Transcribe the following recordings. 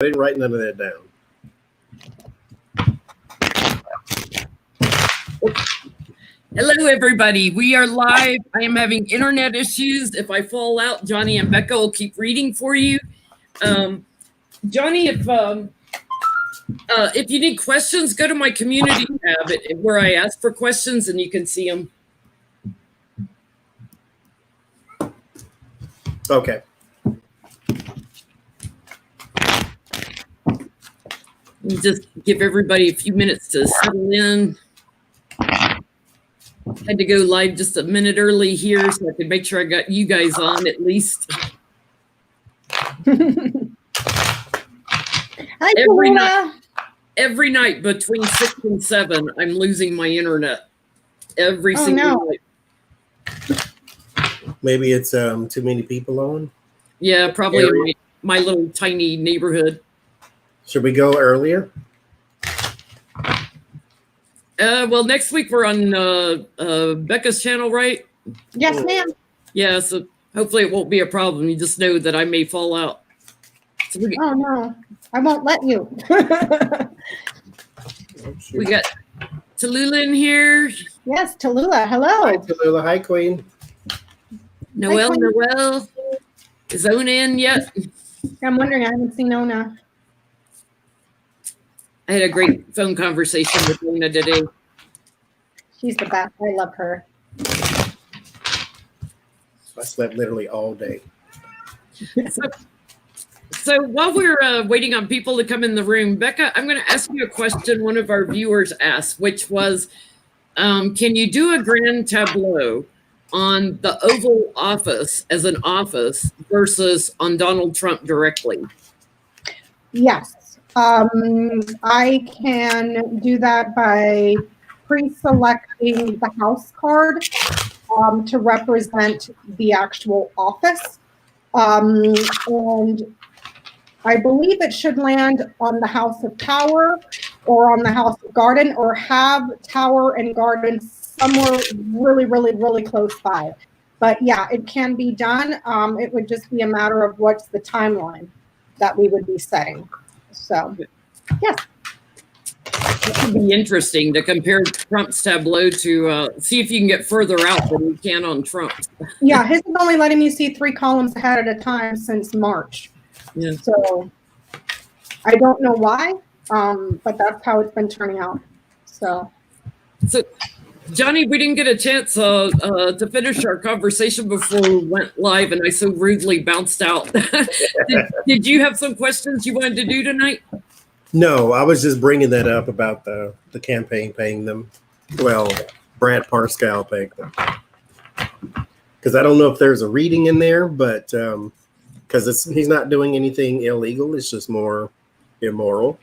I didn't write none of that down. Hello, everybody. We are live. I am having internet issues. If I fall out, Johnie and Becca will keep reading for you. Johnie, if you need questions, go to my community tab where I ask for questions, and you can see them. Okay. Just give everybody a few minutes to settle in. Had to go live just a minute early here so I could make sure I got you guys on at least. Hi, every night between 6 and 7, I'm losing my internet. Every single night. Maybe it's too many people on. Yeah, probably in my little tiny neighborhood. Should we go earlier? Well, next week we're on Becca's channel, right? Yes, ma'am. Yeah, so hopefully it won't be a problem. You just know that I may fall out. So oh, no. I won't let you. We got Tallulah in here. Yes, Tallulah. Hello. Hi, Tallulah. Hi, Queen. Noelle, hi, Queen. Noelle. Is Ona in yet? I'm wondering. I haven't seen Ona. I had a great phone conversation with Ona today. She's the best. I love her. I slept literally all day. So while we're waiting on people to come in the room, Becca, I'm going to ask you a question one of our viewers asked, which was, can you do a grand tableau on the Oval Office as an office versus on Donald Trump directly? Yes. I can do that by pre-selecting the house card to represent the actual office. And I believe it should land on the House of Tower or on the House of Garden, or have Tower and Garden somewhere really, really, really close by. But yeah, it can be done. It would just be a matter of what's the timeline that we would be setting. So, yes. It would be interesting to compare Trump's tableau to see if you can get further out than you can on Trump's. Yeah, his is only letting me see 3 columns ahead at a time since March. Yeah. So, I don't know why, but that's how it's been turning out. So, Johnie, we didn't get a chance to finish our conversation before we went live, and I so rudely bounced out. Did you have some questions you wanted to do tonight? No, I was just bringing that up about the campaign paying them. Well, Brad Parscale paying them. Because I don't know if there's a reading in there, but because he's not doing anything illegal. It's just more immoral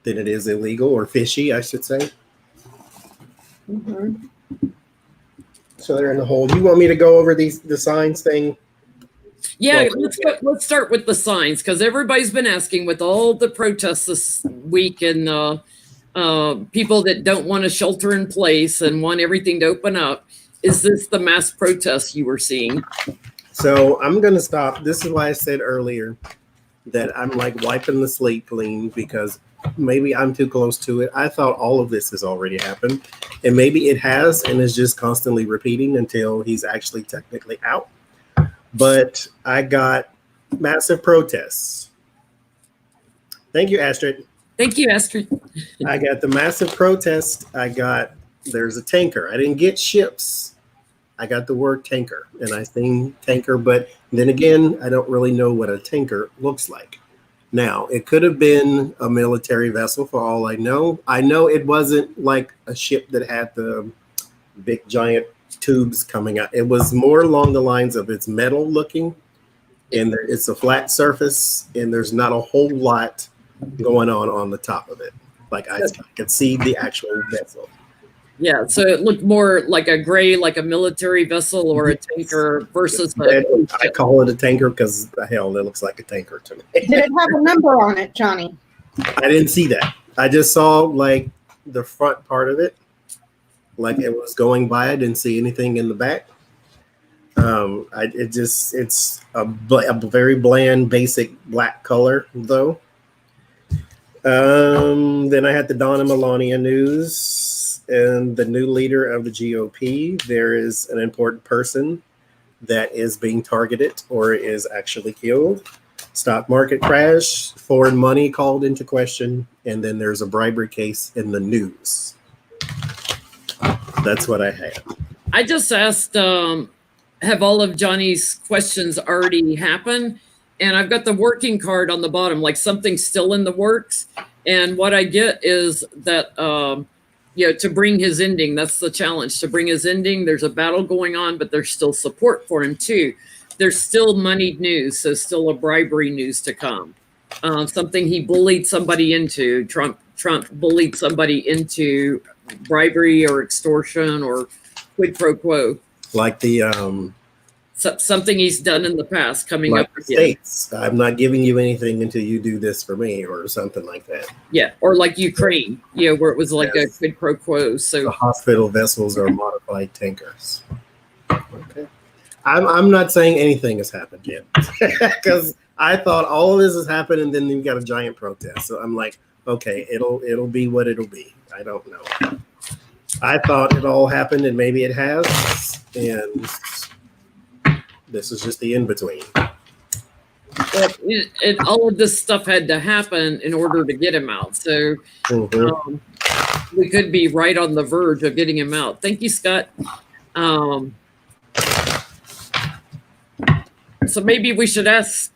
than it is illegal, or fishy, I should say. Mm-hmm. So they're in the hole. You want me to go over the signs thing? Yeah, let's start with the signs, because everybody's been asking with all the protests this week and people that don't want to shelter in place and want everything to open up. Is this the mass protests you were seeing? So I'm going to stop. This is why I said earlier that I'm like wiping the slate clean, because maybe I'm too close to it. I thought all of this has already happened, and maybe it has, and is just constantly repeating until he's actually technically out. But I got massive protests. Thank you, Astrid. Thank you, Astrid. I got the massive protest. There's a tanker. I didn't get ships. I got the word tanker, and I seen tanker, but then again, I don't really know what a tanker looks like. Now, it could have been a military vessel for all I know. I know it wasn't like a ship that had the big giant tubes coming out. It was more along the lines of it's metal looking, and it's a flat surface, and there's not a whole lot going on the top of it. Like I could see the actual vessel. Yeah, so it looked more like a gray, like a military vessel or a tanker versus I call it a tanker because hell, it looks like a tanker to me. Did it have a number on it, Johnie? I didn't see that. I just saw like the front part of it, like it was going by. I didn't see anything in the back. It's a very bland, basic black color though. Then I had the Donna Melania news and the new leader of the GOP. There is an important person that is being targeted or is actually killed. Stock market crash, foreign money called into question, and then there's a bribery case in the news. That's what I had. I just asked, have all of Johnny's questions already happened? And I've got the working card on the bottom, like something's still in the works. And what I get is that, to bring his ending, that's the challenge. To bring his ending, there's a battle going on, but there's still support for him too. There's still moneyed news, so still a bribery news to come. Something he bullied somebody into. Trump bullied somebody into bribery or extortion or quid pro quo. Like the something he's done in the past coming like up again. States. I'm not giving you anything until you do this for me, or something like that. Yeah, or like Ukraine, where it was like Yes. a quid pro quo. So The hospital vessels are modified tankers. Okay. I'm not saying anything has happened yet, because I thought all of this has happened, and then you got a giant protest. So I'm like, okay, it'll be what it'll be. I don't know. I thought it all happened, and maybe it has, and this is just the in between. all of this stuff had to happen in order to get him out. So we could be right on the verge of getting him out. Thank you, Scott. So maybe we should ask,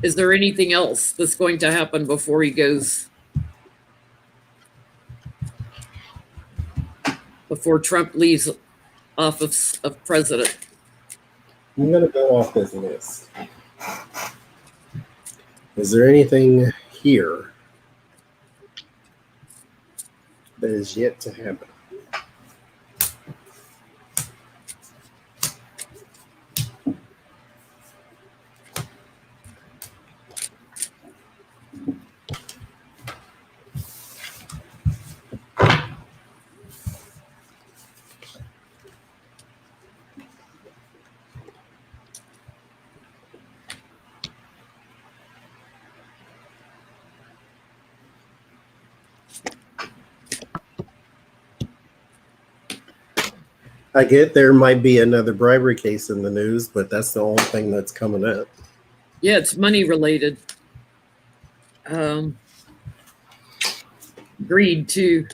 is there anything else that's going to happen before he goes, before Trump leaves office of president? I'm going to go off this list. Is there anything here that is yet to happen? I get there might be another bribery case in the news, but that's the only thing that's coming up. Yeah, it's money related. Greed too.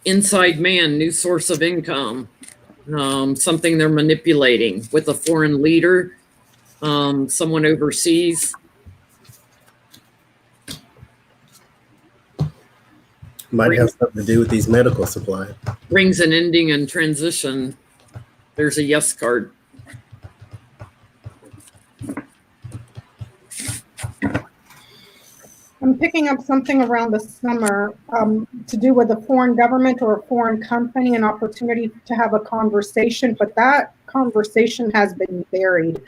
Inside man, new source of income. Something they're manipulating with a foreign leader, someone overseas. Might have something to do with these medical supplies. Brings an ending and transition. There's a yes card. I'm picking up something around the summer to do with a foreign government or a foreign company, an opportunity to have a conversation, but that conversation has been buried.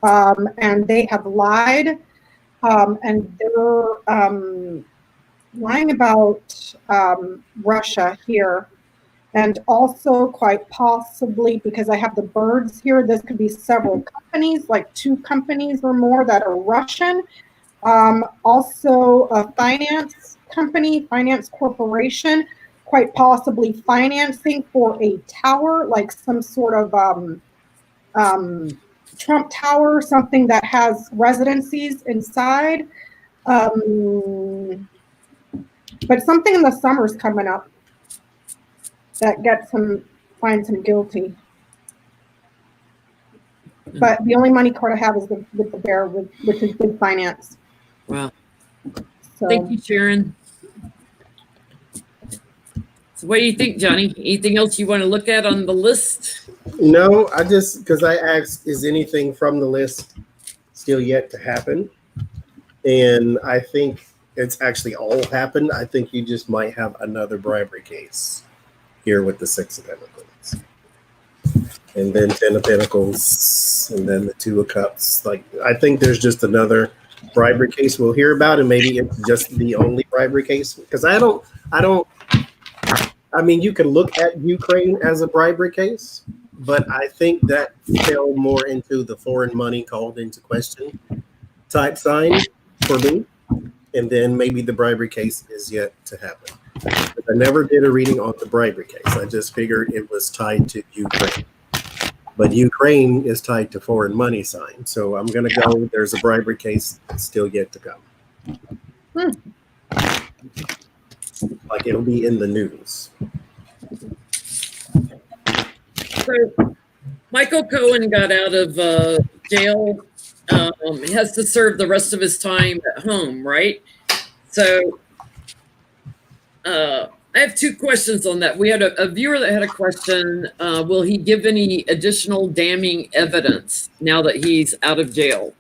And they have lied, and they're lying about Russia here. And also quite possibly, because I have the birds here, this could be several companies, like 2 companies or more that are Russian. Also a finance company, finance corporation, quite possibly financing for a tower, like some sort of Trump Tower, something that has residencies inside. But something in the summer's coming up that finds him guilty. But the only money card I have is with the bear, which is good finance. Wow. So, Thank you, Sharon. So what do you think, Johnny? Anything else you want to look at on the list? No, I just, because I asked, is anything from the list still yet to happen? And I think it's actually all happened. I think you just might have another bribery case here with the 6 of Pentacles. And then 10 of Pentacles, and then the 2 of Cups. Like, I think there's just another bribery case we'll hear about, and maybe it's just the only bribery case. Because I mean, you can look at Ukraine as a bribery case, but I think that fell more into the foreign money called into question type sign for me. And then maybe the bribery case is yet to happen. But I never did a reading on the bribery case. I just figured it was tied to Ukraine. But Ukraine is tied to foreign money sign. So I'm going to go, there's a bribery case still yet to come. Like it'll be in the news. So Michael Cohen got out of jail. He has to serve the rest of his time at home, right? So I have two questions on that. We had a viewer that had a question. Will he give any additional damning evidence now that he's out of jail?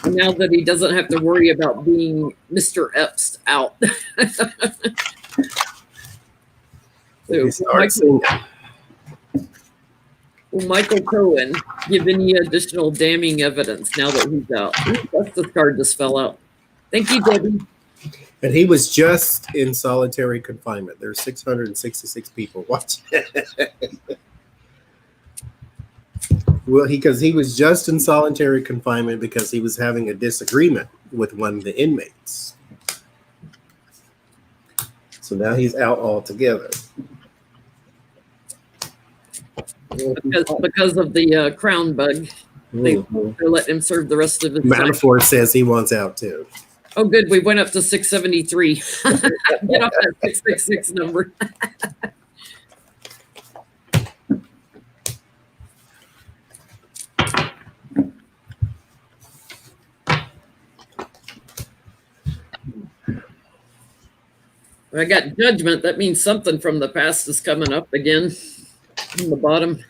Now that he doesn't have to worry about being Mr. Epps out. So, will Michael Cohen give any additional damning evidence now that he's out? Ooh, that's the card just fell out. Thank you, Debbie. And he was just in solitary confinement. There's 666 people watching. Well, because he was just in solitary confinement because he was having a disagreement with one of the inmates. So now he's out altogether. Because of the crown bug. They're letting him serve the rest of his time. Manafort says he wants out too. Oh, good. We went up to 673. Get off that 666 number. I got judgment. That means something from the past is coming up again on the bottom.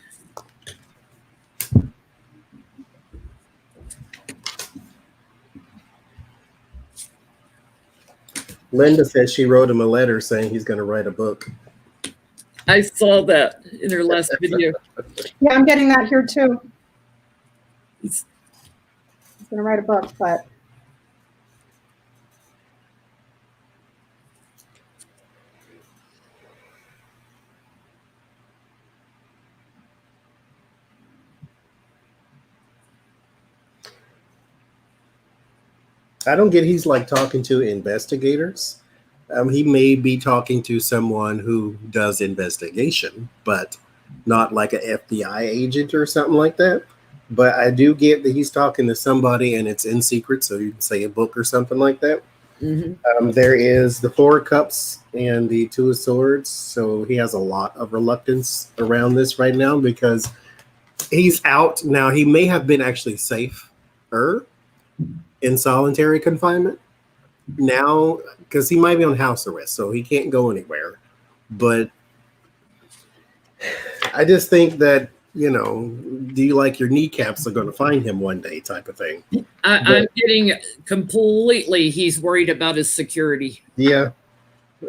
Linda said she wrote him a letter saying he's going to write a book. I saw that in her last video. Yeah, I'm getting that here too. He's going to write a book, but I don't get he's like talking to investigators. He may be talking to someone who does investigation, but not like an FBI agent or something like that. But I do get that he's talking to somebody and it's in secret, so you can say a book or something like that. Mm-hmm. There is the 4 cups and the 2 of swords, so he has a lot of reluctance around this right now because he's out. Now, he may have been actually safer in solitary confinement now because he might be on house arrest, so he can't go anywhere. But I just think that, you know, do you like your kneecaps are going to find him one day type of thing. I'm getting completely, he's worried about his security. Yeah.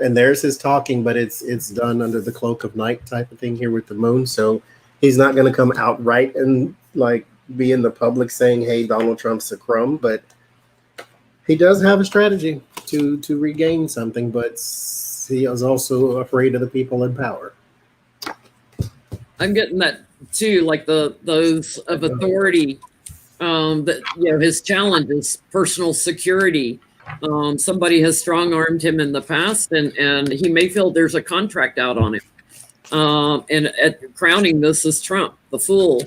And there's his talking, but it's done under the cloak of night type of thing here with the moon. So he's not going to come outright and like be in the public saying, hey, Donald Trump's a crumb, but he does have a strategy to regain something, but he is also afraid of the people in power. I'm getting that too, like those of authority, that, you know, his challenge is personal security. Somebody has strong-armed him in the past, and he may feel there's a contract out on him. And at crowning this is Trump, the fool.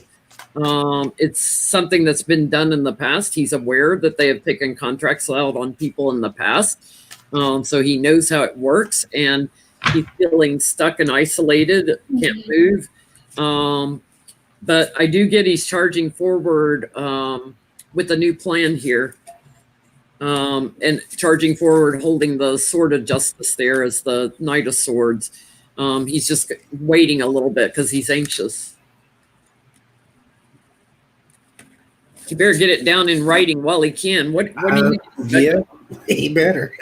It's something that's been done in the past. He's aware that they have taken contracts out on people in the past. So he knows how it works, and he's feeling stuck and isolated, can't move. But I do get he's charging forward with a new plan here. And charging forward, holding the sword of justice there as the Knight of Swords. He's just waiting a little bit because he's anxious. You better get it down in writing while he can. What do you think? Yeah, he better.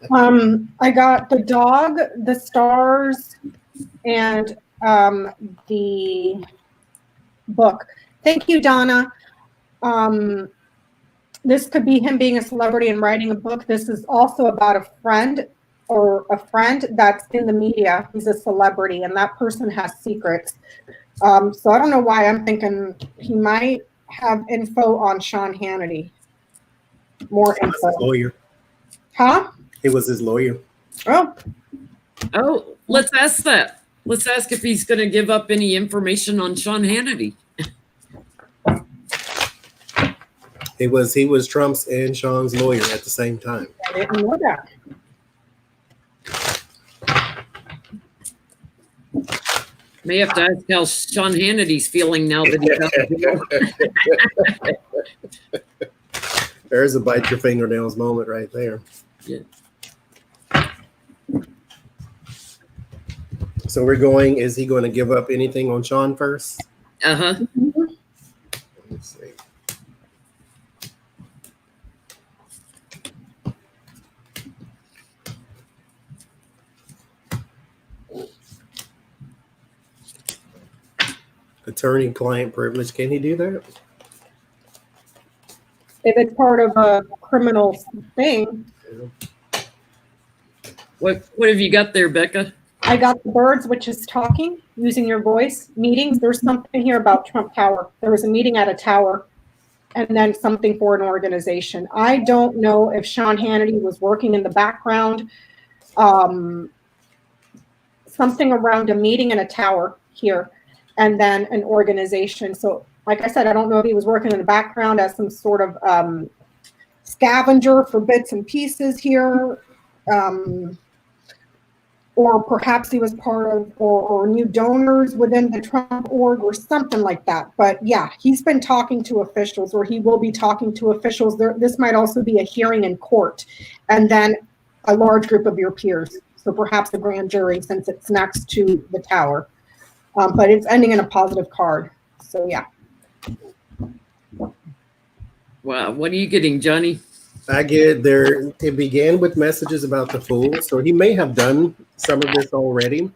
I got the dog, the stars, and the book. Thank you, Donna. This could be him being a celebrity and writing a book. This is also about a friend or a friend that's in the media. He's a celebrity, and that person has secrets. So I don't know why I'm thinking he might have info on Sean Hannity. More His info. lawyer. Huh? It was his lawyer. Oh, let's ask that. Let's ask if he's going to give up any information on Sean Hannity. He was Trump's and Sean's lawyer at the same time. I didn't know that. May have to ask how Sean Hannity's feeling now that he's out of jail. There's a bite your fingernails moment right there. Yeah. So we're going, is he going to give up anything on Sean first? Uh-huh. Let's see. Attorney-client privilege, can he do that? If it's part of a criminal thing. What have you got there, Becca? I got the birds, which is talking, using your voice, meetings. There's something here about Trump Tower. There was a meeting at a tower, and then something for an organization. I don't know if Sean Hannity was working in the background, something around a meeting in a tower here, and then an organization. So like I said, I don't know if he was working in the background as some sort of scavenger for bits and pieces here. Or perhaps he was part of or new donors within the Trump org or something like that. But yeah, he's been talking to officials, or he will be talking to officials. This might also be a hearing in court, and then a large group of your peers. So perhaps a grand jury, since it's next to the tower. But it's ending in a positive card. So yeah. Wow, what are you getting, Johnny? I get there. It began with messages about the Fool, so he may have done some of this already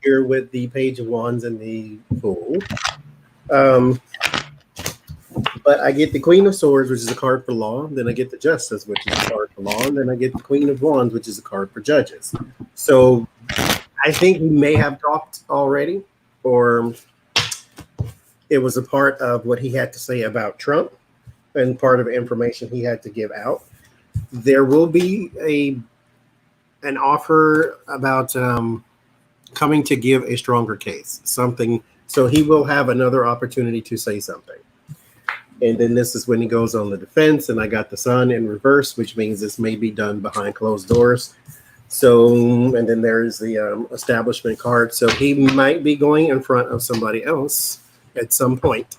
here with the Page of Wands and the Fool. But I get the Queen of Swords, which is a card for law. Then I get the Justice, which is a card for law. And then I get the Queen of Wands, which is a card for judges. So I think he may have talked already, or it was a part of what he had to say about Trump and part of information he had to give out. There will be an offer about coming to give a stronger case, something. So he will have another opportunity to say something. And then this is when he goes on the defense, and I got the Sun in reverse, which means this may be done behind closed doors. So, and then there's the establishment card. So he might be going in front of somebody else at some point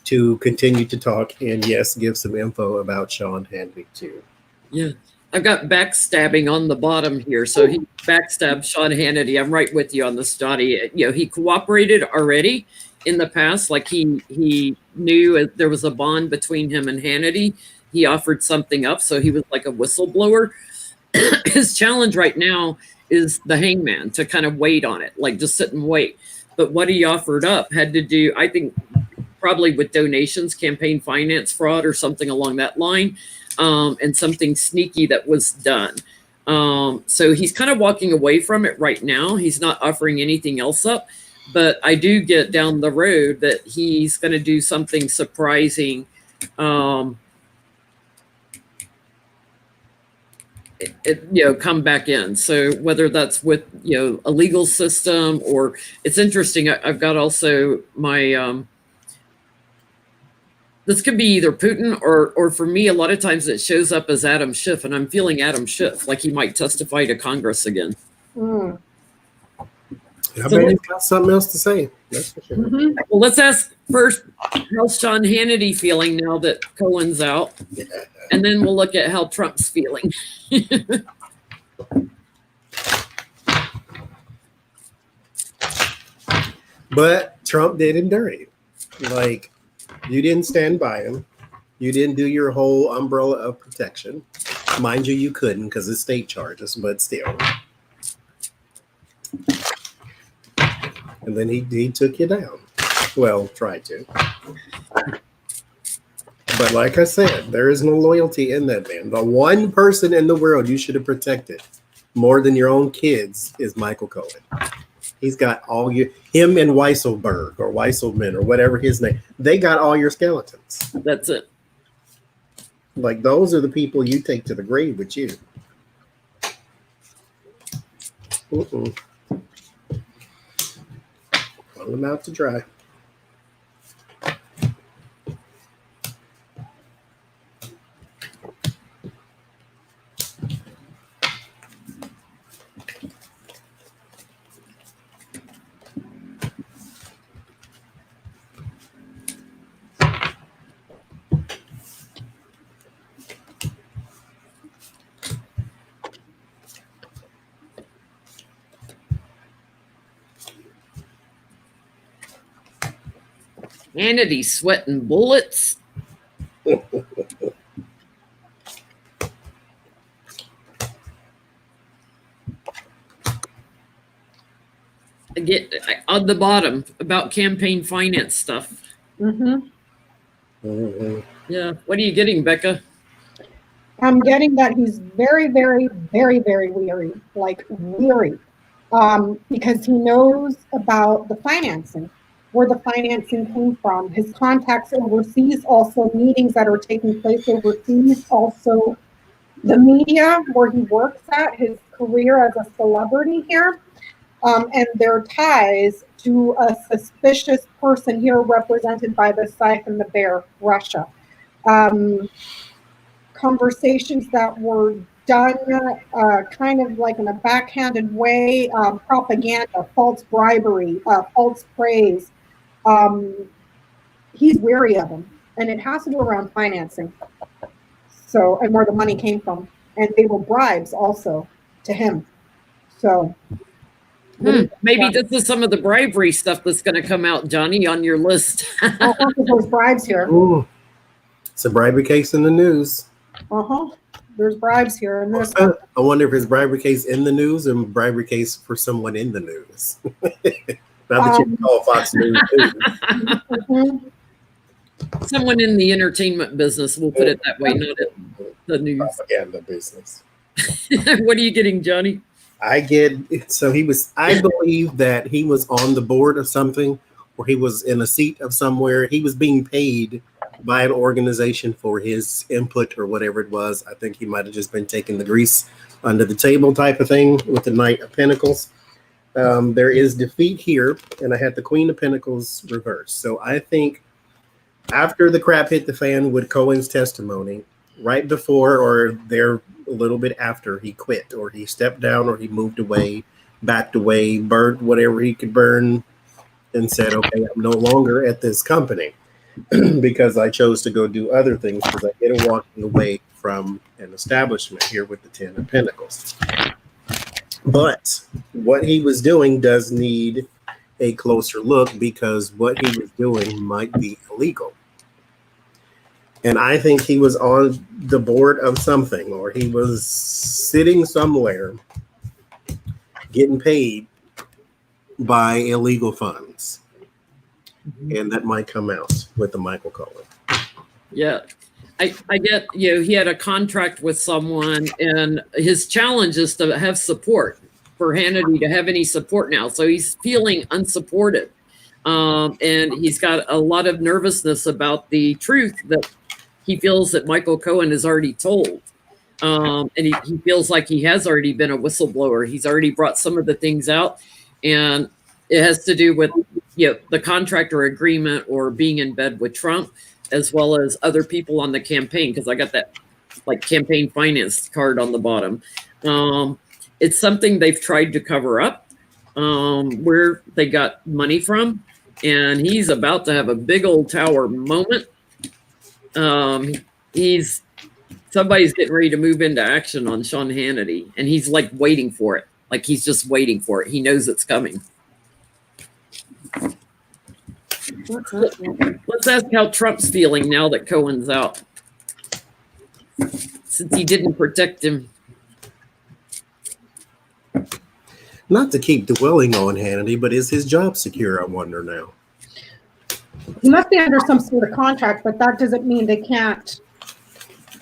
to continue to talk, and yes, give some info about Sean Hannity too. Yeah, I've got backstabbing on the bottom here. So he backstabbed Sean Hannity. I'm right with you on this, Johnny. You know, he cooperated already in the past. Like he knew there was a bond between him and Hannity. He offered something up, so he was like a whistleblower. His challenge right now is the hangman, to kind of wait on it, like just sit and wait. But what he offered up had to do, I think, probably with donations, campaign finance fraud, or something along that line, and something sneaky that was done. So he's kind of walking away from it right now. He's not offering anything else up, but I do get down the road that he's going to do something surprising. Come back in. So whether that's with, a legal system, or it's interesting. I've got also my, this could be either Putin or for me, a lot of times it shows up as Adam Schiff, and I'm feeling Adam Schiff, like he might testify to Congress again. Mm. I bet he's got something else to say. That's for sure. Mm-hmm. Well, let's ask first, how's Sean Hannity feeling now that Cohen's out? And then we'll look at how Trump's feeling. But Trump did endure it. Like, you didn't stand by him. You didn't do your whole umbrella of protection. Mind you, you couldn't because it's state charges, but still. And then he took you down. Well, tried to. But like I said, there is no loyalty in that man. The one person in the world you should have protected more than your own kids is Michael Cohen. He's got all him and Weisselberg or Weisselman or whatever his name. They got all your skeletons. That's it. Like those are the people you take to the grave with you. Put them out to dry. Hannity's sweating bullets. I get on the bottom about campaign finance stuff. Mm-hmm. Mm-hmm. Yeah. What are you getting, Becca? I'm getting that he's very, very, very, very weary, like weary, because he knows about the financing, where the financing came from, his contacts overseas, also meetings that are taking place overseas, also the media where he works at, his career as a celebrity here, and their ties to a suspicious person here represented by the scythe and the bear, Russia. Conversations that were done kind of like in a backhanded way, propaganda, false bribery, false praise. He's wary of them, and it has to do around financing. So, and where the money came from, and they were bribes also to him. So, maybe this is some of the bribery stuff that's going to come out, Johnie, on your list. There's bribes here. Ooh. It's a bribery case in the news. There's bribes here, and there's. I wonder if it's bribery case in the news or bribery case for someone in the news. Not that you can call Fox News. Someone in the entertainment business, we'll put it that way, not the news. Propaganda business. What are you getting, Johnie? I believe that he was on the board of something, or he was in a seat of somewhere. He was being paid by an organization for his input or whatever it was. I think he might have just been taking the grease under the table type of thing with the Knight of Pentacles. There is defeat here, and I had the Queen of Pentacles reversed. So I think after the crap hit the fan with Cohen's testimony, right before or there a little bit after, he quit, or he stepped down, or he moved away, backed away, burnt whatever he could burn, and said, okay, I'm no longer at this company because I chose to go do other things, because I get a walking away from an establishment here with the Ten of Pentacles. But what he was doing does need a closer look, because what he was doing might be illegal. And I think he was on the board of something, or he was sitting somewhere getting paid by illegal funds. And that might come out with the Michael Cohen. Yeah. I get, he had a contract with someone, and his challenge is to have support, for Hannity to have any support now. So he's feeling unsupported. And he's got a lot of nervousness about the truth that he feels that Michael Cohen has already told. And he feels like he has already been a whistleblower. He's already brought some of the things out, and it has to do with the contractor agreement or being in bed with Trump, as well as other people on the campaign, because I got that like campaign finance card on the bottom. It's something they've tried to cover up, where they got money from, and he's about to have a big old tower moment. Somebody's getting ready to move into action on Sean Hannity, and he's like waiting for it. Like he's just waiting for it. He knows it's coming. Let's ask how Trump's feeling now that Cohen's out, since he didn't protect him. Not to keep dwelling on Hannity, but is his job secure, I wonder now? He must be under some sort of contract, but that doesn't mean they can't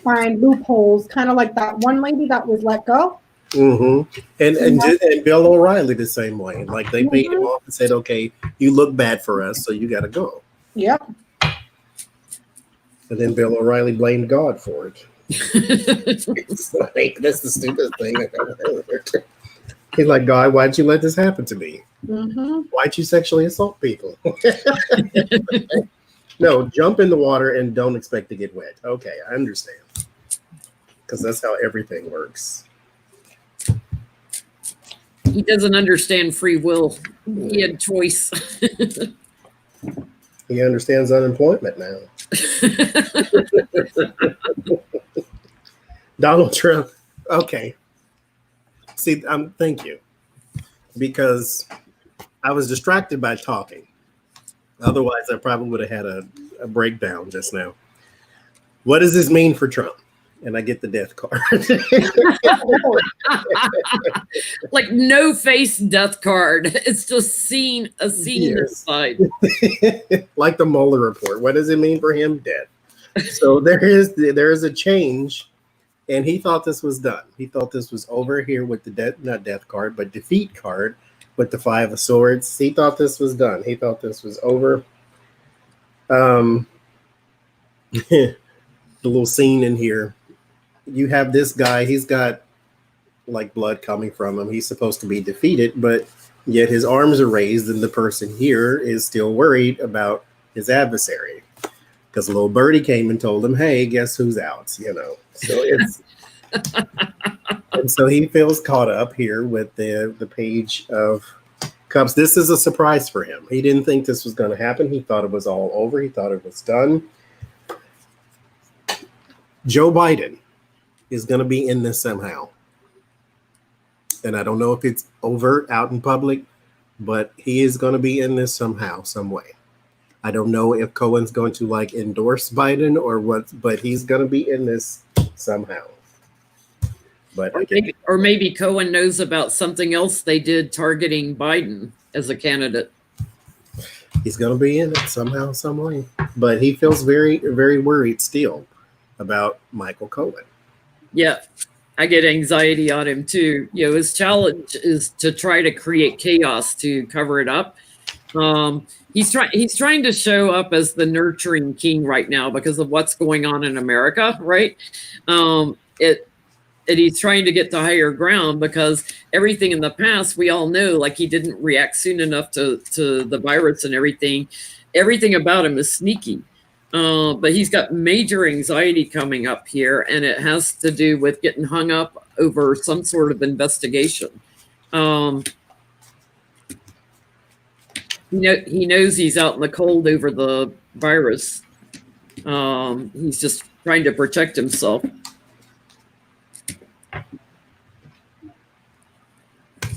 find loopholes, kind of like that one lady that was let go. Mm-hmm. And Bill O'Reilly the same way. Like they paid him off and said, "Okay, you look bad for us, so you got to go." Yep. And then Bill O'Reilly blamed God for it. It's like, that's the stupidest thing I've ever heard. He's like, "God, why'd you let this happen to me? Why'd you sexually assault people?" No, jump in the water and don't expect to get wet. Okay, I understand. Because that's how everything works. He doesn't understand free will. He had choice. He understands unemployment now. Donald Trump. Okay. See, thank you. Because I was distracted by talking. Otherwise, I probably would have had a breakdown just now. What does this mean for Trump? And I get the death card. Like no face death card. It's just a scene inside. Like the Mueller report. What does it mean for him? Death. So there is a change, and he thought this was done. He thought this was over here with the not death card, but defeat card with the 5 of Swords. He thought this was done. He thought this was over. The little scene in here. You have this guy, he's got like blood coming from him. He's supposed to be defeated, but yet his arms are raised, and the person here is still worried about his adversary. Because little birdie came and told him, "Hey, guess who's out?" So it's and so he feels caught up here with the Page of Cups. This is a surprise for him. He didn't think this was going to happen. He thought it was all over. He thought it was done. Joe Biden is going to be in this somehow. And I don't know if it's overt out in public, but he is going to be in this somehow, some way. I don't know if Cohen's going to like endorse Biden or what, but he's going to be in this somehow. But or maybe Cohen knows about something else they did targeting Biden as a candidate. He's going to be in it somehow, some way. But he feels very, very worried still about Michael Cohen. Yeah, I get anxiety on him too. His challenge is to try to create chaos to cover it up. He's trying to show up as the nurturing king right now because of what's going on in America, right? And he's trying to get to higher ground because everything in the past, we all know, like he didn't react soon enough to the virus and everything. Everything about him is sneaky. But he's got major anxiety coming up here, and it has to do with getting hung up over some sort of investigation. He knows he's out in the cold over the virus. He's just trying to protect himself.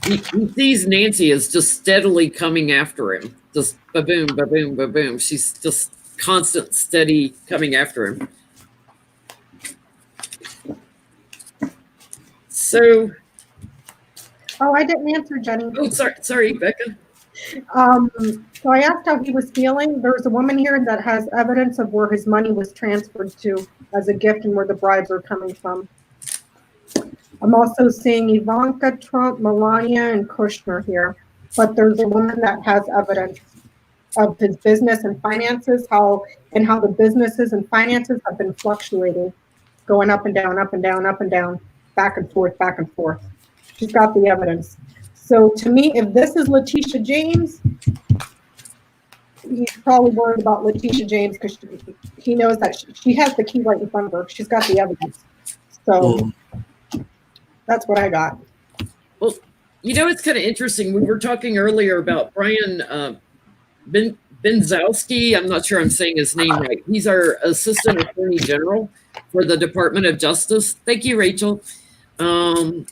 He sees Nancy as just steadily coming after him. Just ba-boom, ba-boom, ba-boom. She's just constant, steady coming after him. So. Oh, I didn't answer, Jenny. Oh, sorry, Becca. So I asked how he was feeling. There's a woman here that has evidence of where his money was transferred to as a gift and where the bribes are coming from. I'm also seeing Ivanka, Trump, Melania, and Kushner here. But there's a woman that has evidence of his business and finances, how the businesses and finances have been fluctuating, going up and down, up and down, up and down, back and forth, back and forth. She's got the evidence. So to me, if this is Letitia James, he's probably worried about Letitia James because he knows that she has the key right in front of her. She's got the evidence. So that's what I got. Well, it's kind of interesting. We were talking earlier about Brian Benzowski. I'm not sure I'm saying his name right. He's our Assistant Attorney General for the Department of Justice. Thank you, Rachel. In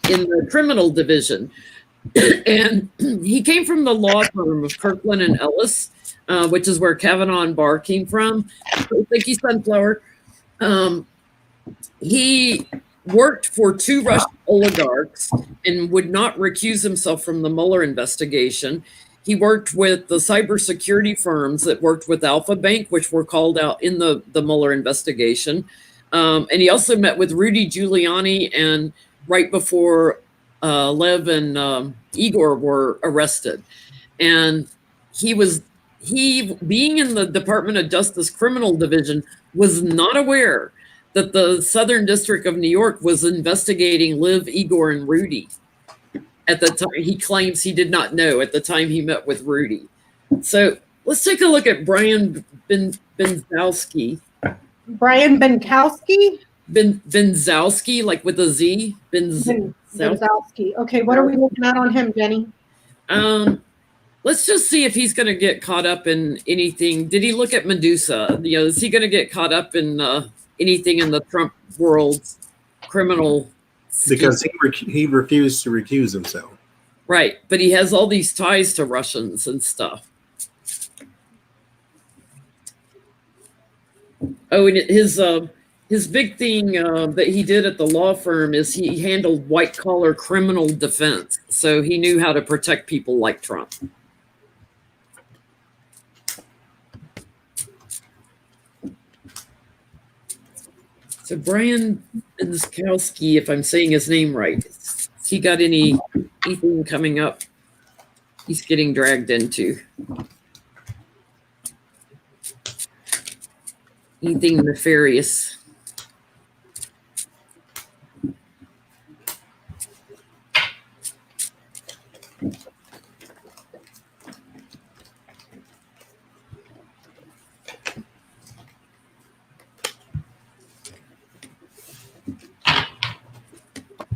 the criminal division. And he came from the law firm of Kirkland and Ellis, which is where Kavanaugh and Barr came from. Thank you, Sunflower. He worked for 2 Russian oligarchs and would not recuse himself from the Mueller investigation. He worked with the cybersecurity firms that worked with Alpha Bank, which were called out in the Mueller investigation. And he also met with Rudy Giuliani and right before Lev and Igor were arrested. And he being in the Department of Justice Criminal Division, was not aware that the Southern District of New York was investigating Liv, Igor, and Rudy. At the time, he claims he did not know at the time he met with Rudy. So let's take a look at Brian Benzowski. Brian Benkowski? Benzowski, like with a Z. Benzowski. Okay, what are we looking at on him, Jenny? Let's just see if he's going to get caught up in anything. Did he look at Medusa? You know, is he going to get caught up in anything in the Trump world's criminal? Because he refused to recuse himself. Right, but he has all these ties to Russians and stuff. Oh, and his big thing that he did at the law firm is he handled white collar criminal defense, so he knew how to protect people like Trump. So Brian Benzowski, if I'm saying his name right, has he got anything coming up he's getting dragged into? Anything nefarious?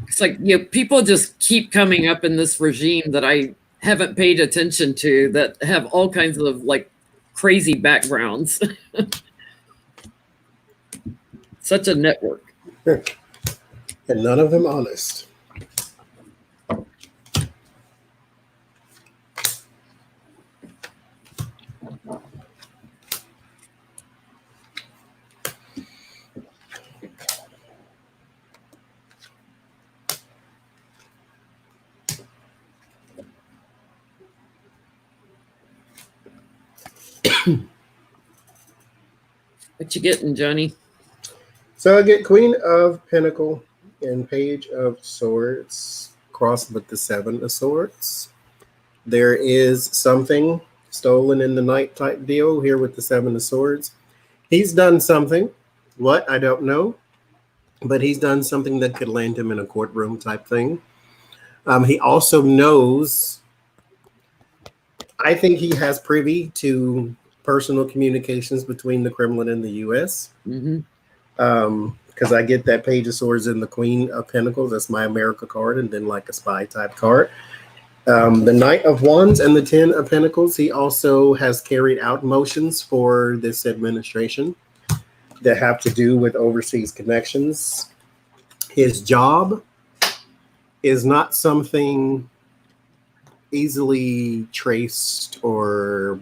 It's like, you know, people just keep coming up in this regime that I haven't paid attention to, that have all kinds of like crazy backgrounds. Such a network. And none of them honest. What you getting, Johnny? So I get Queen of Pentacle and Page of Swords crossed with the Seven of Swords. There is something stolen in the night type deal here with the Seven of Swords. He's done something. What? I don't know. But he's done something that could land him in a courtroom type thing. He also knows, I think he has privy to personal communications between the Kremlin and the U.S. Mm-hmm. Because I get that Page of Swords and the Queen of Pentacles. That's my America card, and then like a spy type card. The Knight of Wands and the Ten of Pentacles. He also has carried out motions for this administration that have to do with overseas connections. His job is not something easily traced or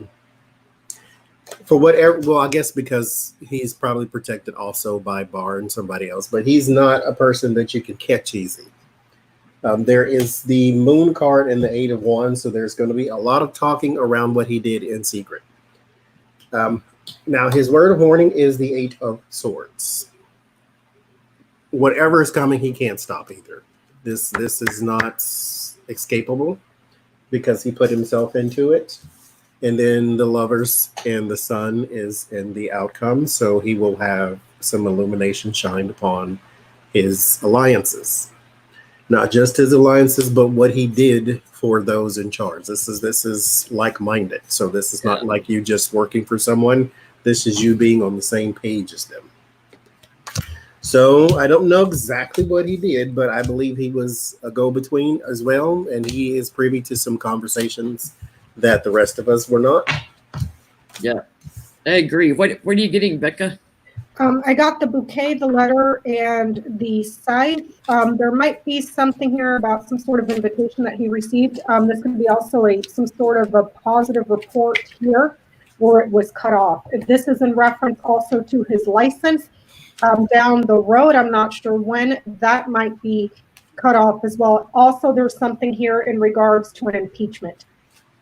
for whatever. Well, I guess because he's probably protected also by Barr and somebody else, but he's not a person that you can catch easy. There is the Moon card and the Eight of Wands, so there's going to be a lot of talking around what he did in secret. Now, his word of warning is the Eight of Swords. Whatever is coming, he can't stop either. This is not escapable because he put himself into it. And then the Lovers and the Sun is in the outcome, so he will have some illumination shined upon his alliances. Not just his alliances, but what he did for those in charge. This is like-minded. So this is not like you just working for someone. This is you being on the same page as them. So I don't know exactly what he did, but I believe he was a go-between as well. And he is privy to some conversations that the rest of us were not. Yeah, I agree. What are you getting, Becca? I got the bouquet, the letter, and the scythe. There might be something here about some sort of invitation that he received. This could be also some sort of a positive report here where it was cut off. This is in reference also to his license down the road. I'm not sure when that might be cut off as well. Also, there's something here in regards to an impeachment.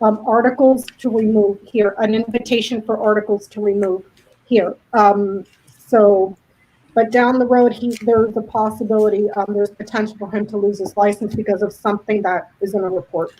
Articles to remove here, an invitation for articles to remove here. So But down the road, there's a possibility, there's potential for him to lose his license because of something that is in a report.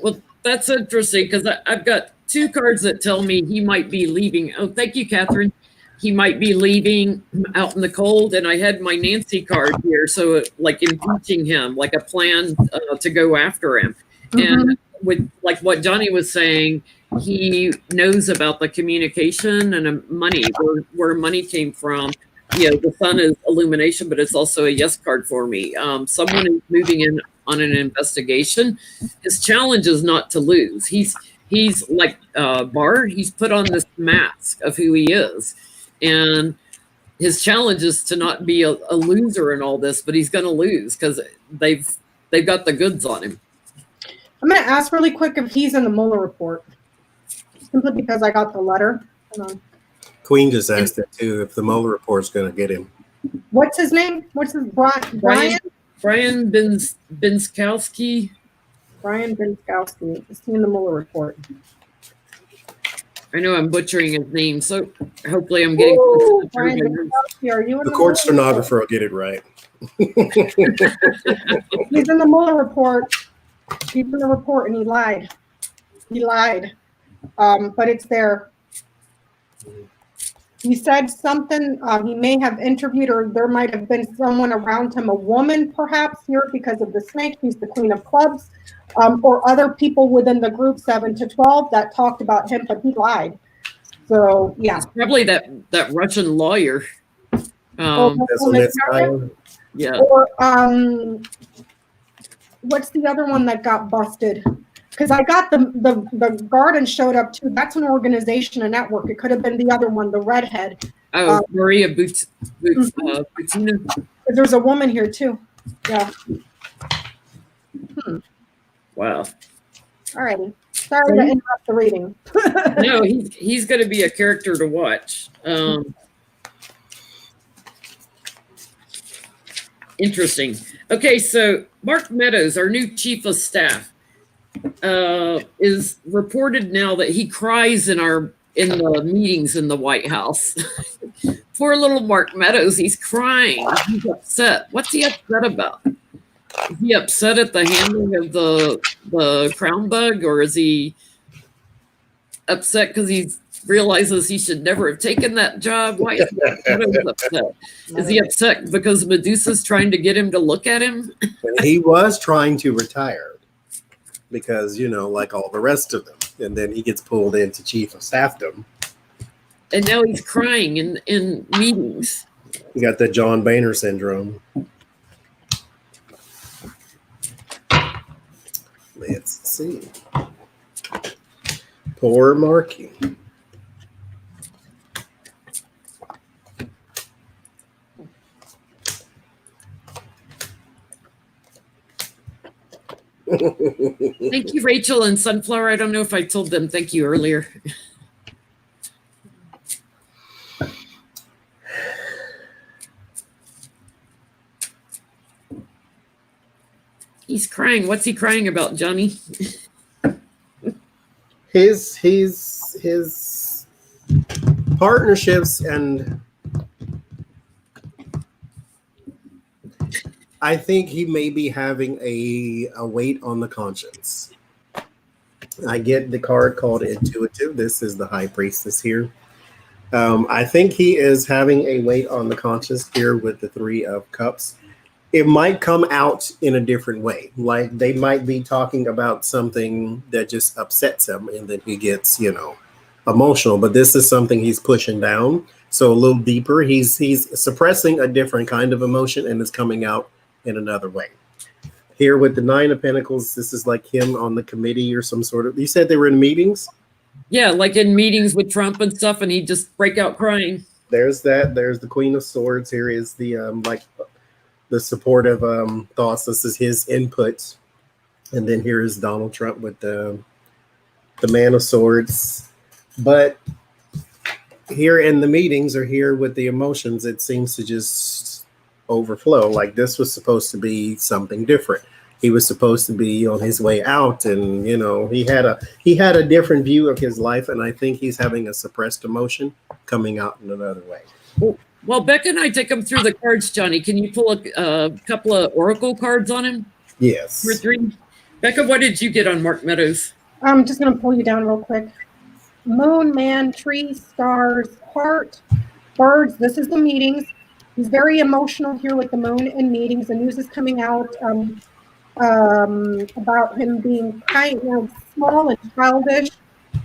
Well, that's interesting because I've got two cards that tell me he might be leaving. Oh, thank you, Catherine. He might be leaving out in the cold, and I had my Nancy card here, so like impeaching him, like a plan to go after him. And with like what Johnie was saying, he knows about the communication and money, where money came from. You know, the sun is illumination, but it's also a yes card for me. Someone is moving in on an investigation. His challenge is not to lose. He's like Bar. He's put on this mask of who he is, and his challenge is to not be a loser in all this. But he's going to lose because they've got the goods on him. I'm going to ask really quick if he's in the Mueller report, simply because I got the letter. Hold on. Queen just asked that too, if the Mueller report's going to get him. What's his name? What's his Brian? Brian Binskowski. Brian Binskowski. Is he in the Mueller report? I know I'm butchering his name, so hopefully I'm getting. Brian Binskowski, are you in the court stenographer will get it right. He's in the Mueller report. He's in the report, and he lied. He lied, but it's there. He said something, he may have interviewed, or there might have been someone around him, a woman perhaps here because of the snake. He's the queen of clubs, or other people within the group 7 to 12 that talked about him, but he lied. So, yeah. It's probably that Russian lawyer. Yeah. Or what's the other one that got busted? Because I got the garden showed up too. That's an organization, a network. It could have been the other one, the redhead. Oh, Maria Butina. There's a woman here too. Yeah. Wow. All righty. Sorry to interrupt the reading. No, he's going to be a character to watch. Interesting. Okay, so Mark Meadows, our new chief of staff, is reported now that he cries in the meetings in the White House. Poor little Mark Meadows, he's crying. He's upset. What's he upset about? Is he upset at the handling of the crown bug, or is he upset because he realizes he should never have taken that job? Why is Meadows upset? Is he upset because Medusa's trying to get him to look at him? He was trying to retire because, like all the rest of them. And then he gets pulled into chief of staffdom. And now he's crying in meetings. You got the John Boehner syndrome. Let's see. Poor Marky. Thank you, Rachel and Sunflower. I don't know if I told them thank you earlier. He's crying. What's he crying about, Johnie? His partnerships, and I think he may be having a weight on the conscience. I get the card called Intuitive. This is the High Priestess here. I think he is having a weight on the conscience here with the Three of Cups. It might come out in a different way. Like they might be talking about something that just upsets him, and then he gets, emotional. But this is something he's pushing down. So a little deeper. He's suppressing a different kind of emotion, and it's coming out in another way. Here with the Nine of Pentacles, this is like him on the committee or some sort of. You said they were in meetings? Yeah, like in meetings with Trump and stuff, and he'd just break out crying. There's that. There's the Queen of Swords. Here is the the supportive thoughts. This is his input. And then here is Donald Trump with the Man of Swords. But here in the meetings or here with the emotions, it seems to just overflow. Like this was supposed to be something different. he was supposed to be on his way out, and he had a different view of his life, and I think he's having a suppressed emotion coming out in another way. Well, Becca and I take him through the cards, Johnny. Can you pull a couple of oracle cards on him? Yes. 2 or 3. Becca, what did you get on Mark Meadows? I'm just going to pull you down real quick. Moon, man, tree, stars, heart, birds. This is the meetings. He's very emotional here with the moon and meetings. The news is coming out about him being kind of small and childish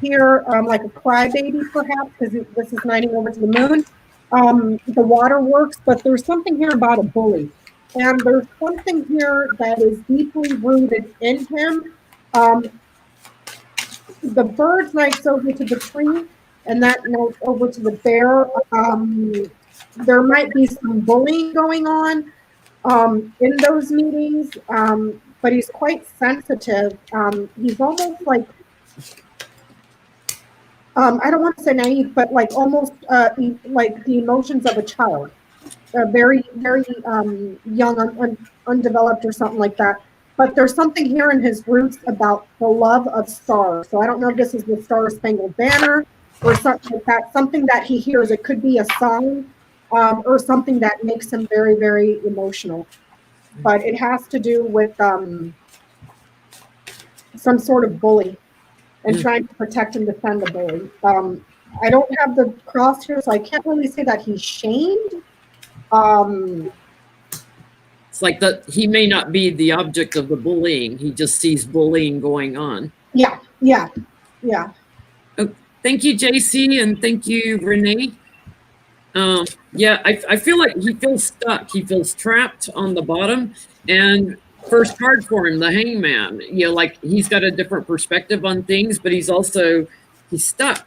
here, like a crybaby perhaps, because this is knighting over to the moon. The water works, but there's something here about a bully. And there's something here that is deeply rooted in him. The bird knights over to the tree, and that knights over to the bear. There might be some bullying going on in those meetings, but he's quite sensitive. He's almost like, I don't want to say naive, but like almost like the emotions of a child. Very, very young, undeveloped or something like that. But there's something here in his roots about the love of stars. So I don't know if this is the Star Spangled Banner or something like that. Something that he hears. It could be a song or something that makes him very, very emotional. But it has to do with some sort of bully and trying to protect and defend the bully. I don't have the cross here, so I can't really say that he's shamed. It's like that he may not be the object of the bullying. He just sees bullying going on. Yeah. Oh, thank you, JC, and thank you, Renee. Yeah, I feel like he feels stuck. He feels trapped on the bottom. And first card for him, the Hangman. Like he's got a different perspective on things, but he's stuck.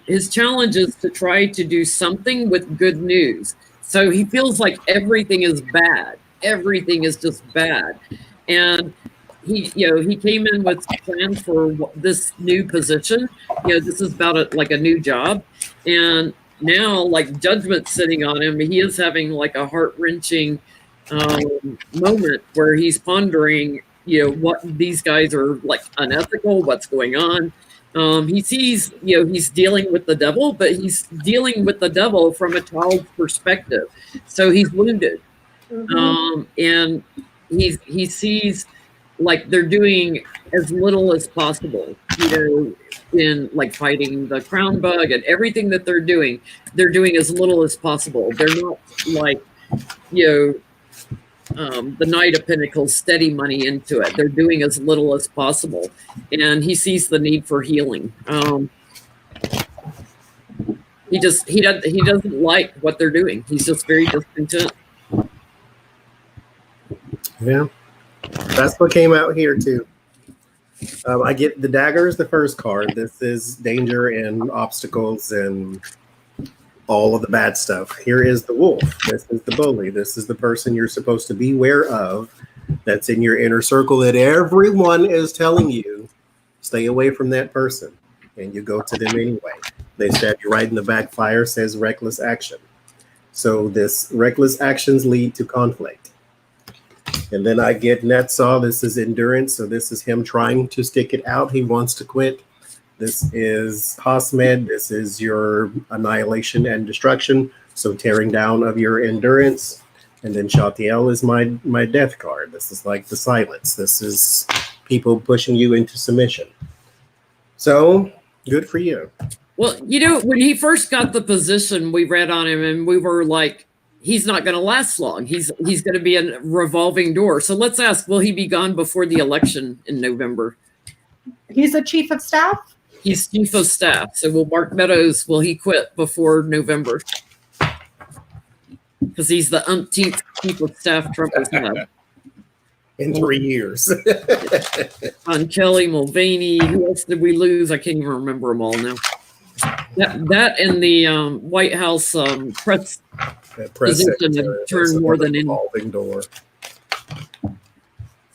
His challenge is to try to do something with good news. So he feels like everything is bad. Everything is just bad. And he came in with plans for this new position. This is about like a new job. And now like judgment's sitting on him. He is having like a heart-wrenching moment where he's pondering, what these guys are like unethical, what's going on. He sees, he's dealing with the devil, but he's dealing with the devil from a child's perspective. So he's wounded. And he sees like they're doing as little as possible, in like fighting the crown bug and everything that they're doing as little as possible. They're not like, the Knight of Pentacles steady money into it. They're doing as little as possible, and he sees the need for healing. He doesn't like what they're doing. He's just very discontent. Yeah, that's what came out here too. I get the dagger is the first card. This is danger and obstacles and all of the bad stuff. Here is the wolf. This is the bully. This is the person you're supposed to be aware of that's in your inner circle that everyone is telling you, stay away from that person. And you go to them anyway. They stab you right in the backfire, says reckless action. So this reckless actions lead to conflict. And then I get Netsaw. This is endurance. So this is him trying to stick it out. He wants to quit. This is Hasmed. This is your annihilation and destruction. So tearing down of your endurance. And then Shatiel is my death card. This is like the silence. This is people pushing you into submission. So good for you. Well, when he first got the position, we read on him and we were like, he's not going to last long. He's going to be a revolving door. So let's ask, will he be gone before the election in November? He's a chief of staff? He's chief of staff. So will Mark Meadows, will he quit before November? Because he's the umpteenth chief of staff Trump has had. In 3 years. On Kelly, Mulvaney, who else did we lose? I can't even remember them all now. That and the White House press position have turned more than any. Door.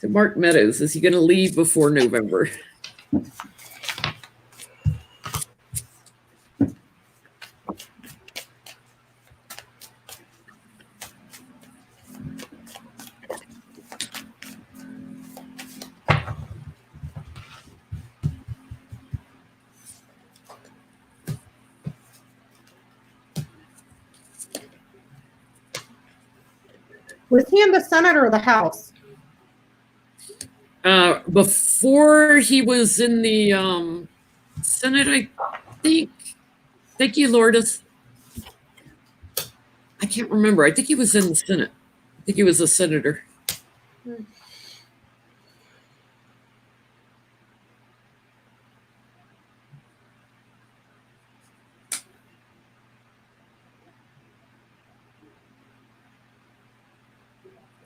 So Mark Meadows, is he going to leave before November? Was he in the Senate or the House? Before he was in the Senate, I think. Thank you, Lourdes. I can't remember. I think he was in the Senate. I think he was a senator.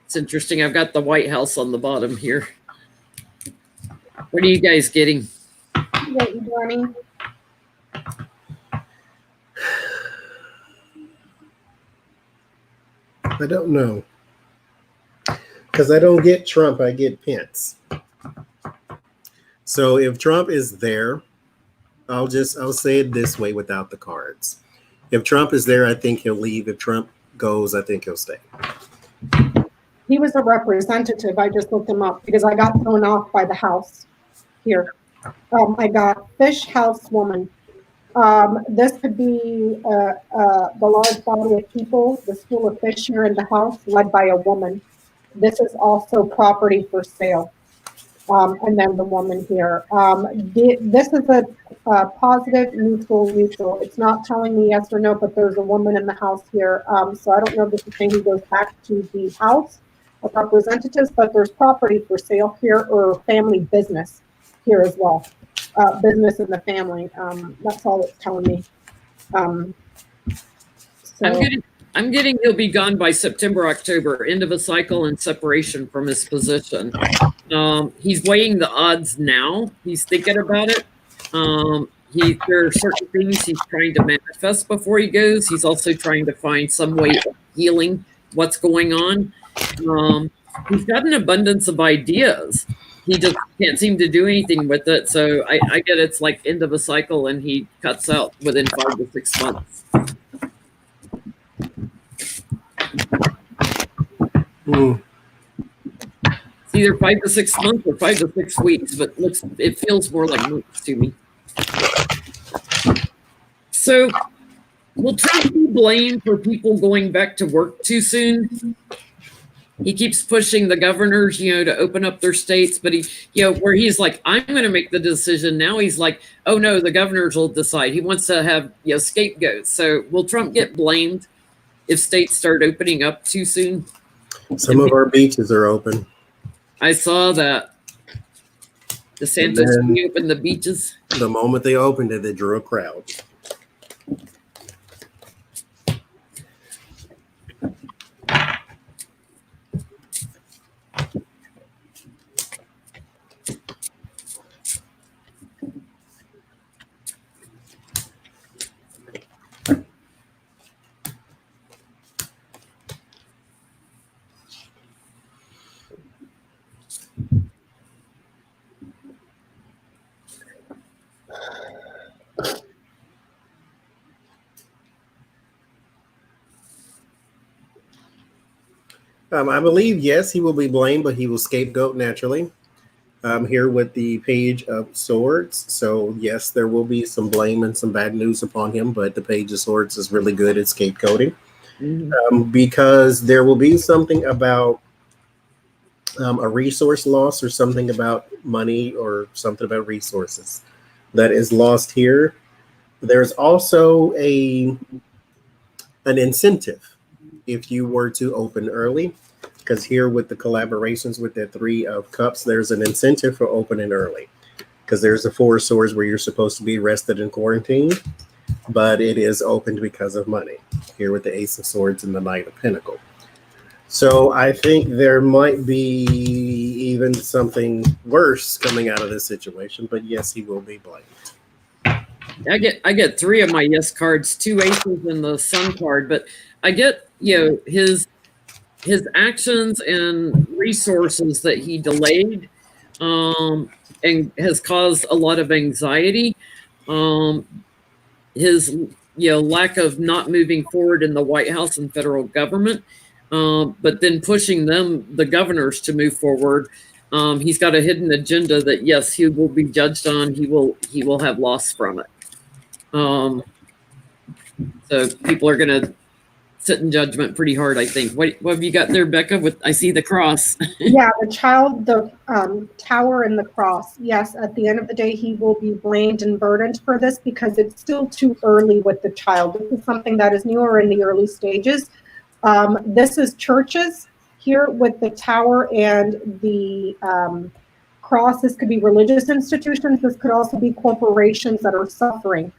It's interesting. I've got the White House on the bottom here. What are you guys getting? What you Johnie? I don't know. Because I don't get Trump, I get Pence. So if Trump is there, I'll say it this way without the cards. If Trump is there, I think he'll leave. If Trump goes, I think he'll stay. He was a representative. I just looked him up because I got thrown off by the House here. I got Fish House Woman. This could be the large body of people, the school of fish here in the House, led by a woman. This is also property for sale. And then the woman here. This is a positive, neutral. It's not telling me yes or no, but there's a woman in the House here. So I don't know if this is saying he goes back to the House of Representatives, but there's property for sale here or family business here as well. Business in the family. That's all it's telling me. So. I'm getting he'll be gone by September, October, end of a cycle and separation from his position. He's weighing the odds now. He's thinking about it. There are certain things he's trying to manifest before he goes. He's also trying to find some way of healing what's going on. He's got an abundance of ideas. He just can't seem to do anything with it. So I get it's like end of a cycle and he cuts out within 5 to 6 months. It's either 5 to 6 months or 5 to 6 weeks, but it feels more like months to me. So will Trump be blamed for people going back to work too soon? He keeps pushing the governors, to open up their states, but where he's like, I'm going to make the decision. Now he's like, oh no, the governors will decide. He wants to have scapegoats. So will Trump get blamed if states start opening up too soon? Some of our beaches are open. I saw that. DeSantis reopened the beaches. The moment they opened it, they drew a crowd. I believe, yes, he will be blamed, but he will scapegoat naturally. Here with the Page of Swords. So, yes, there will be some blame and some bad news upon him, but the Page of Swords is really good at scapegoating. Because there will be something about a resource loss or something about money or something about resources that is lost here. There's also an incentive if you were to open early, because here with the collaborations with the 3 of Cups, there's an incentive for opening early, because there's the 4 of Swords where you're supposed to be rested and quarantined, but it is opened because of money here with the Ace of Swords and the Knight of Pentacles. So I think there might be even something worse coming out of this situation, but yes, he will be blamed. I get 3 of my yes cards, 2 aces and the Sun card, but I get his actions and resources that he delayed and has caused a lot of anxiety. His lack of not moving forward in the White House and federal government, but then pushing the governors to move forward. He's got a hidden agenda that yes, he will be judged on. He will have loss from it. So people are gonna sit in judgment pretty hard, I think. What have you got there, Becca? I see the cross. Yeah, the tower and the cross. Yes, at the end of the day, he will be blamed and burdened for this because it's still too early with the child. This is something that is newer in the early stages. This is churches here with the tower and the cross. This could be religious institutions. This could also be corporations that are suffering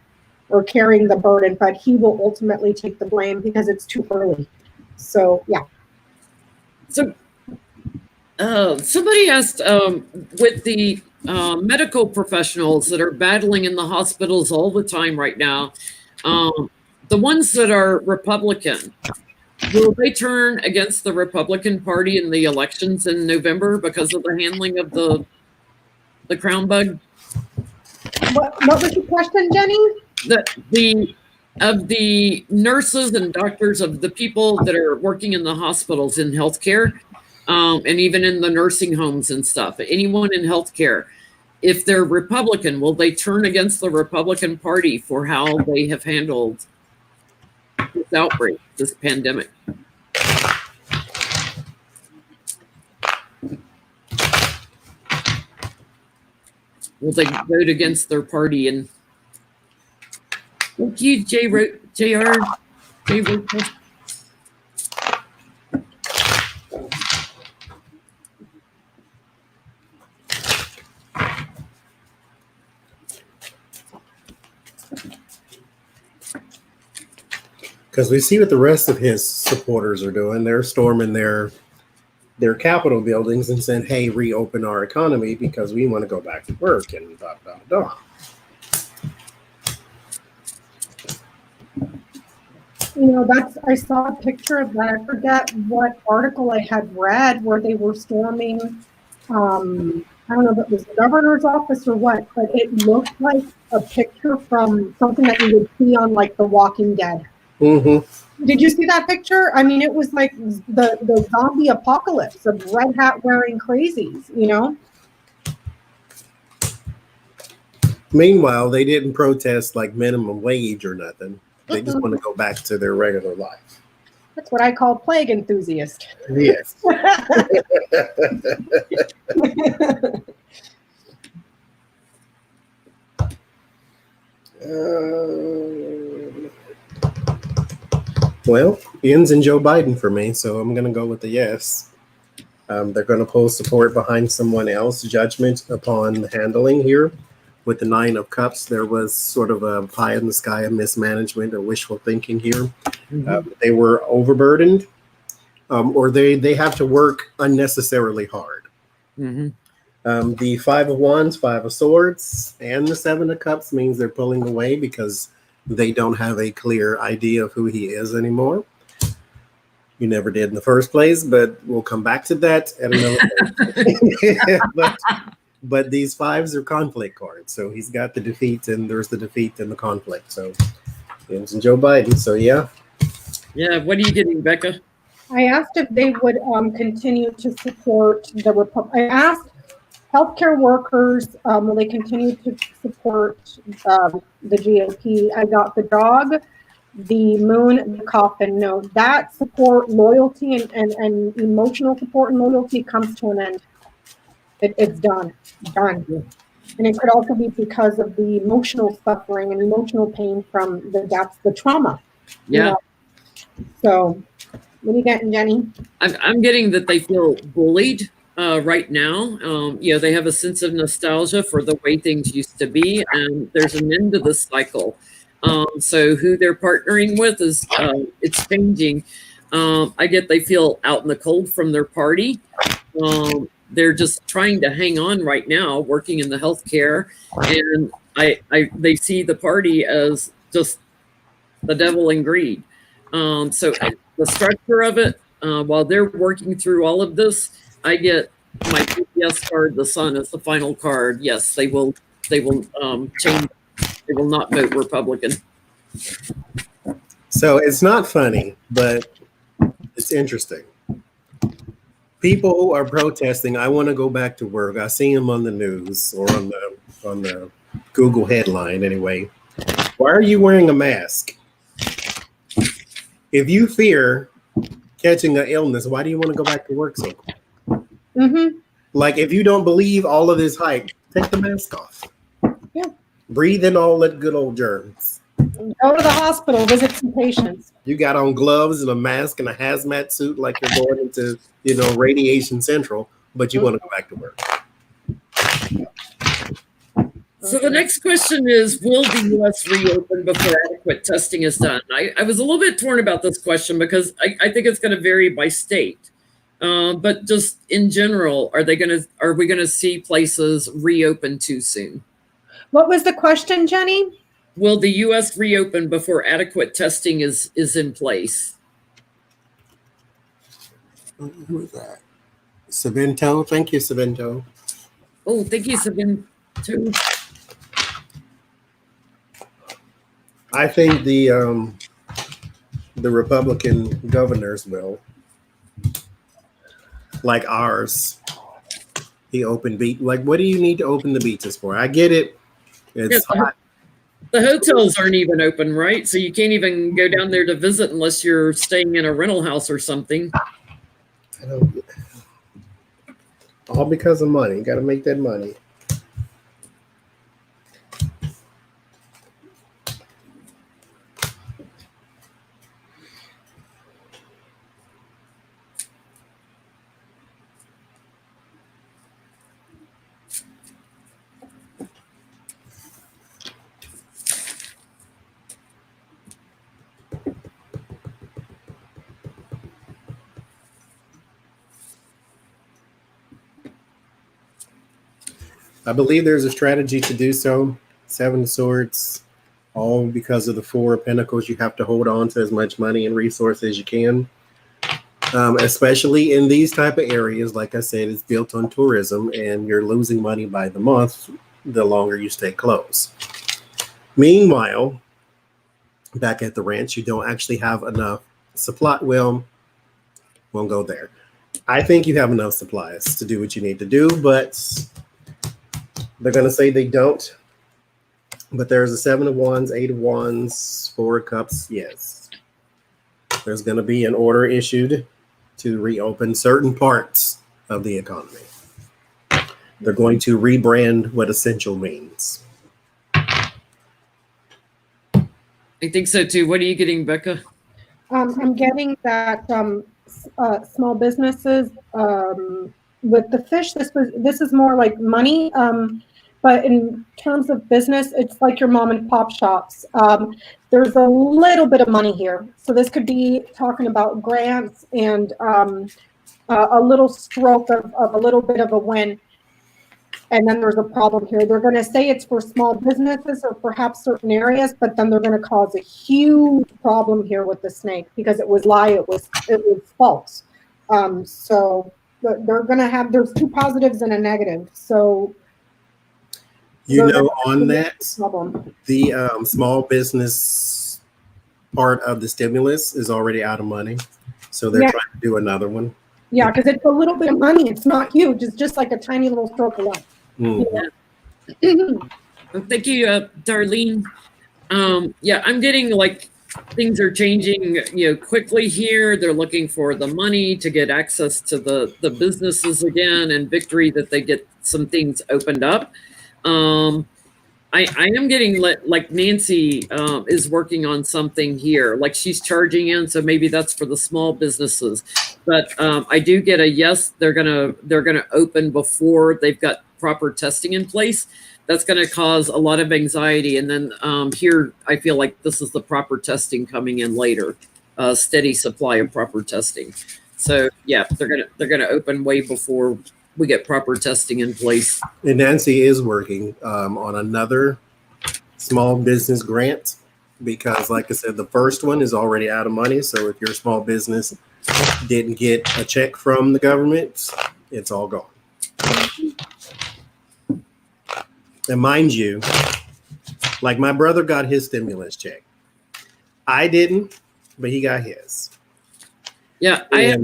or carrying the burden, but he will ultimately take the blame because it's too early. So, yeah. So, somebody asked, with the medical professionals that are battling in the hospitals all the time right now, the ones that are Republican, will they turn against the Republican Party in the elections in November because of the handling of the crown bug? What was your question, Jenny? Of the nurses and doctors, of the people that are working in the hospitals in healthcare, and even in the nursing homes and stuff, anyone in healthcare, if they're Republican, will they turn against the Republican Party for how they have handled this outbreak, this pandemic? Will they vote against their party? And thank you, JR. Because we see what the rest of his supporters are doing. They're storming their Capitol buildings and saying, "Hey, reopen our economy because we want to go back to work," and blah blah blah. You know, I saw a picture of that. I forget what article I had read where they were storming. I don't know if it was the governor's office or what, but it looked like a picture from something that you would see on like The Walking Dead. Mm-hmm. Did you see that picture? I mean, it was like the zombie apocalypse of red hat wearing crazies, you know? Meanwhile, they didn't protest like minimum wage or nothing. They just want to go back to their regular life. That's what I call plague enthusiast. Yes. Well, Ian's and Joe Biden for me, so I'm going to go with the yes. They're going to pull support behind someone else. Judgment upon handling here. With the 9 of Cups, there was sort of a pie in the sky of mismanagement or wishful thinking here. Mm-hmm. They were overburdened, or they have to work unnecessarily hard. Mm-hmm. The 5 of Wands, 5 of Swords, and the 7 of Cups means they're pulling away because they don't have a clear idea of who he is anymore. You never did in the first place, but we'll come back to that at another time. But these 5s are conflict cards. So he's got the defeat, and there's the defeat and the conflict. So James and Joe Biden. So yeah. Yeah. What are you getting, Becca? I asked if they would continue to support the Republic. I asked healthcare workers, will they continue to support the GOP? I got the dog, the moon, the coffin. No, that support, loyalty, and emotional support and loyalty comes to an end. It's done. And it could also be because of the emotional suffering and emotional pain from the trauma. Yeah. You know? So, what are you getting, Jenny? I'm getting that they feel bullied right now. They have a sense of nostalgia for the way things used to be, and there's an end to the cycle. So who they're partnering with is it's changing. I get they feel out in the cold from their party. They're just trying to hang on right now, working in the healthcare, and they see the party as just the devil in greed. So the structure of it, while they're working through all of this, I get my yes card. The Sun is the final card. Yes, they will change. They will not vote Republican. So it's not funny, but it's interesting. People who are protesting, I want to go back to work. I see them on the news or on the Google headline anyway. Why are you wearing a mask? If you fear catching an illness, why do you want to go back to work so quick? Mm-hmm. Like, if you don't believe all of this hype, take the mask off. Yeah. Breathe in all that good old germs. Go to the hospital, visit some patients. You got on gloves and a mask and a hazmat suit like you're going into, radiation central, but you want to go back to work. So the next question is, will the U.S. reopen before adequate testing is done? I was a little bit torn about this question because I think it's going to vary by state. But just in general, are we going to see places reopen too soon? What was the question, Jenny? Will the U.S. reopen before adequate testing is in place? Who is that? Savento. Thank you, Savento. Oh, thank you, Savento. I think the Republican governors will, like ours. He opened beach. Like, what do you need to open the beaches for? I get it. It's hot. The hotels aren't even open, right? So you can't even go down there to visit unless you're staying in a rental house or something. All because of money. Got to make that money. I believe there's a strategy to do so. 7 of Swords, all because of the 4 of Pentacles. You have to hold on to as much money and resources as you can, especially in these type of areas. Like I said, it's built on tourism, and you're losing money by the month the longer you stay closed. Meanwhile, back at the ranch, you don't actually have enough supply. Well, won't go there. I think you have enough supplies to do what you need to do, but they're going to say they don't. But there's a 7 of Wands, 8 of Wands, 4 of Cups. Yes. There's going to be an order issued to reopen certain parts of the economy. They're going to rebrand what essential means. I think so too. What are you getting, Becca? I'm getting that small businesses with the fish. This is more like money. But in terms of business, it's like your mom and pop shops. There's a little bit of money here. So this could be talking about grants and a little stroke of a little bit of a win. And then there's a problem here. They're going to say it's for small businesses or perhaps certain areas, but then they're going to cause a huge problem here with the snake because it was false. So they're going to have, there's 2 positives and a negative. So on that, the small business part of the stimulus is already out of money. So they're trying to do another one. Yeah, because it's a little bit of money. It's not huge. It's just like a tiny little stroke of luck. Mm-hmm. Well, thank you, Darlene. I'm getting like things are changing, quickly here. They're looking for the money to get access to the businesses again, and victory that they get some things opened up. I am getting like Nancy is working on something here, like she's charging in, so maybe that's for the small businesses. But I do get a yes. They're gonna open before they've got proper testing in place. That's going to cause a lot of anxiety. And then here, I feel like this is the proper testing coming in later, steady supply of proper testing. So yeah, they're gonna open way before we get proper testing in place. And Nancy is working on another small business grant because, like I said, the first one is already out of money. So if your small business didn't get a check from the government, it's all gone. And mind you, like my brother got his stimulus check. I didn't, but he got his. Yeah, I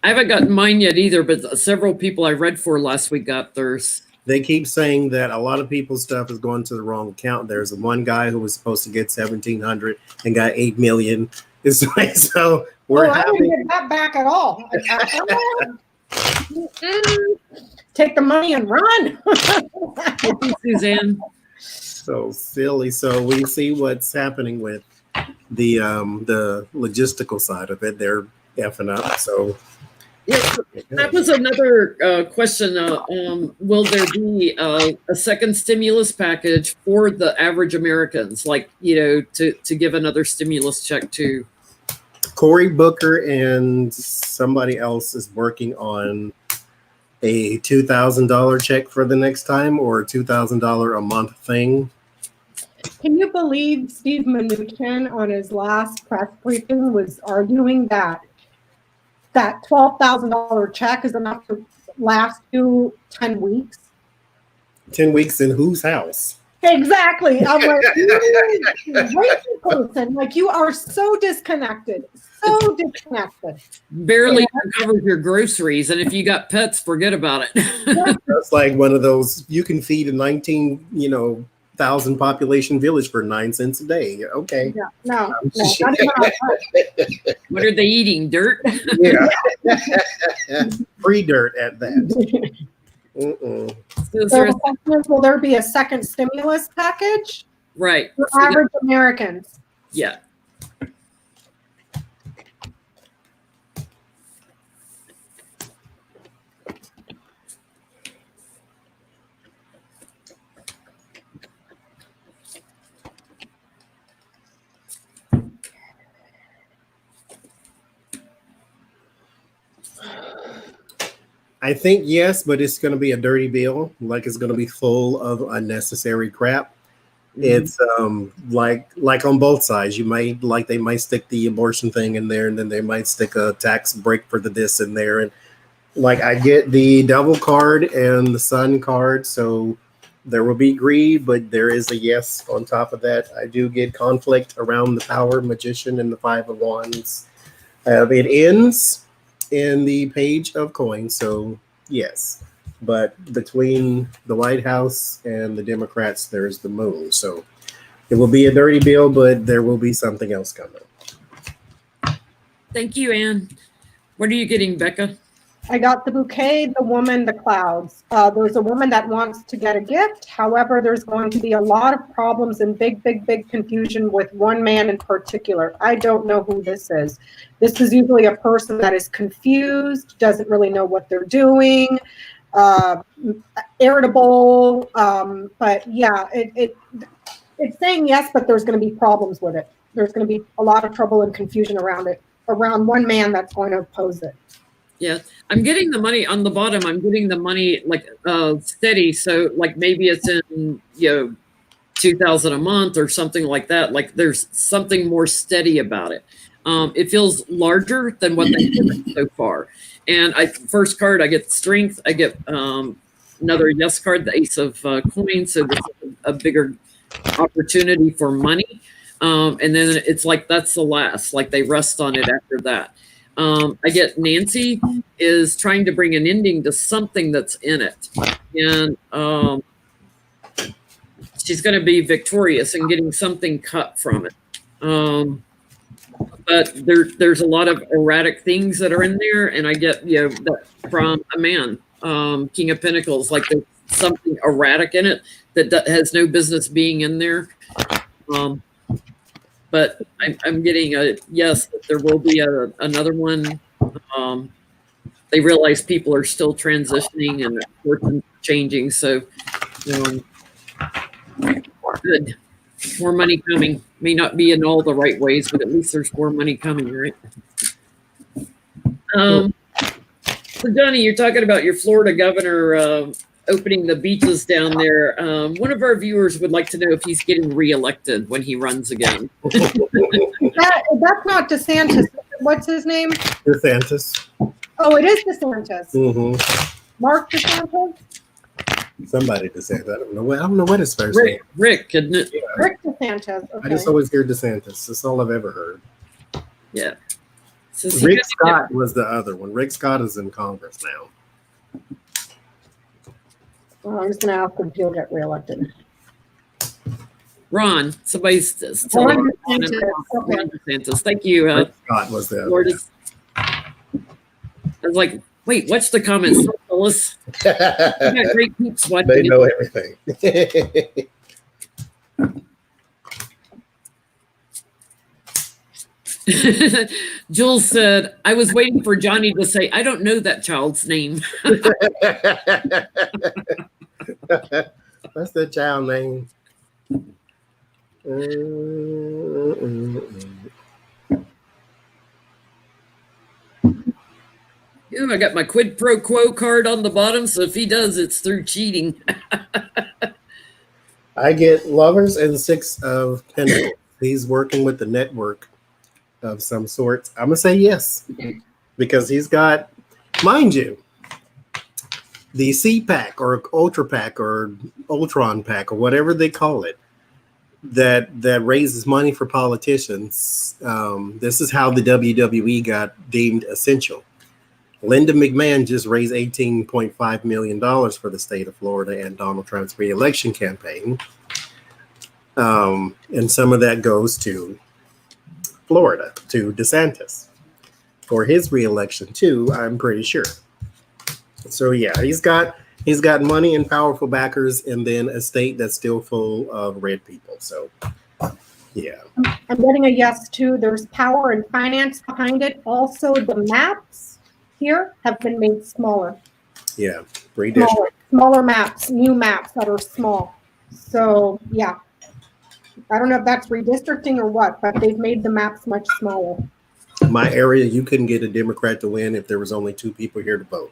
haven't gotten mine yet either, but several people I read for last week got theirs. They keep saying that a lot of people's stuff is going to the wrong account. There's one guy who was supposed to get $1,700 and got $8 million. It's like, so we're I having. didn't get that back at all. Take the money and run. Suzanne. So silly. So we see what's happening with the logistical side of it. They're effing up. So Yeah, that was another question. Will there be a second stimulus package for the average Americans, like, to give another stimulus check to? Cory Booker and somebody else is working on a $2,000 check for the next time, or a $2,000 a month thing. Can you believe Steve Mnuchin on his last press briefing was arguing that $12,000 check is enough to last you 10 weeks? 10 weeks in whose house? Exactly. I'm like, crazy person. Like, you are so disconnected. So disconnected. Barely covers your groceries, and if you got pets, forget about it. That's like one of those, you can feed a 19,000 population village for 9 cents a day. Okay. Yeah, no, not even What are they eating? Dirt? Yeah. Free dirt at that. Mm-mm. So the question is, will there be a second stimulus package? Right. For average Americans? Yeah. I think yes, but it's going to be a dirty bill. Like, it's going to be full of unnecessary crap. Mm-hmm. It's like on both sides. They might stick the abortion thing in there, and then they might stick a tax break for the this in there. And like, I get the devil card and the sun card, so there will be greed, but there is a yes on top of that. I do get conflict around the Power Magician and the Five of Wands. It ends in the Page of Coins, so yes. But between the White House and the Democrats, there's the Moon. So it will be a dirty bill, but there will be something else coming. Thank you, Anne. What are you getting, Becca? I got the bouquet, the woman, the clouds. There's a woman that wants to get a gift. However, there's going to be a lot of problems and big confusion with one man in particular. I don't know who this is. This is usually a person that is confused, doesn't really know what they're doing, irritable. But yeah, it's saying yes, but there's going to be problems with it. There's going to be a lot of trouble and confusion around it, around one man that's going to oppose it. Yeah, I'm getting the money on the bottom. I'm getting the money like steady. So like maybe it's in, $2,000 a month or something like that. Like there's something more steady about it. It feels larger than what they've given so far. And first card, I get strength. I get another yes card, the Ace of Coins. So this is a bigger opportunity for money. And then it's like that's the last. Like they rest on it after that. I get Nancy is trying to bring an ending to something that's in it. And she's going to be victorious and getting something cut from it. But there's a lot of erratic things that are in there. And I get, that from a man, King of Pentacles, like there's something erratic in it that has no business being in there. But I'm getting a yes that there will be another one. They realize people are still transitioning and fortunes changing. So good. More money coming. May not be in all the right ways, but at least there's more money coming, right? So Johnie, you're talking about your Florida governor opening the beaches down there. One of our viewers would like to know if he's getting reelected when he runs again. That's not DeSantis. What's his name? DeSantis. Oh, it is DeSantis. Mm-hmm. Mark DeSantis? Somebody DeSantis. I don't know what his first name. Rick, isn't it? Yeah. Rick DeSantis. Okay. I just always hear DeSantis. That's all I've ever heard. Yeah. So Rick Scott was the other one. Rick Scott is in Congress now. Well, I'm just going to ask him if he'll get reelected. Ron. Somebody's telling Ron me. DeSantis. Okay. Ron DeSantis. Thank you. Scott was the Lord, I was like, wait, watch the comments, Phyllis. You got great peeps watching. They know everything. Jules said, I was waiting for Johnie to say, I don't know that child's name. What's the child name? Ooh, I got my quid pro quo card on the bottom, so if he does, it's through cheating. I get lovers and 6 of pentacles. He's working with the network of some sorts. I'm gonna say yes, because he's got, mind you, the C pack or Ultra pack or Ultron pack or whatever they call it, that raises money for politicians. This is how the WWE got deemed essential. Linda McMahon just raised $18.5 million for the state of Florida and Donald Trump's re-election campaign. And some of that goes to Florida, to DeSantis, for his re-election too, I'm pretty sure. So yeah, he's got money and powerful backers, and then a state that's still full of red people. So yeah. I'm getting a yes too. There's power and finance behind it. Also, the maps here have been made smaller. Yeah, redistricting. Smaller maps, new maps that are small. So yeah, I don't know if that's redistricting or what, but they've made the maps much smaller. My area, you couldn't get a Democrat to win if there was only 2 people here to vote.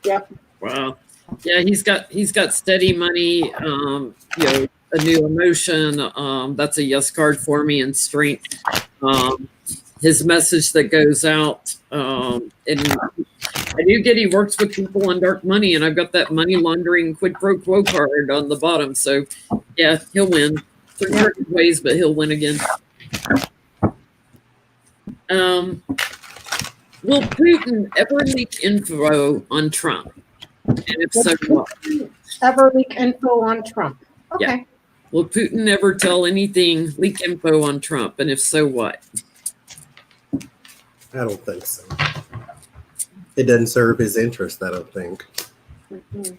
Yep. Wow. Yeah, he's got steady money, a new emotion. That's a yes card for me, and strength. His message that goes out, and I do get he works with people on dark money, and I've got that money laundering quid pro quo card on the bottom. So yeah, he'll win through certain ways, but he'll win again. Will Putin ever leak info on Trump? And if so, what? Ever leak info on Trump? Okay. Yeah. Will Putin ever tell anything, leak info on Trump? And if so, what? I don't think so. It doesn't serve his interest, I don't think. Mm-hmm.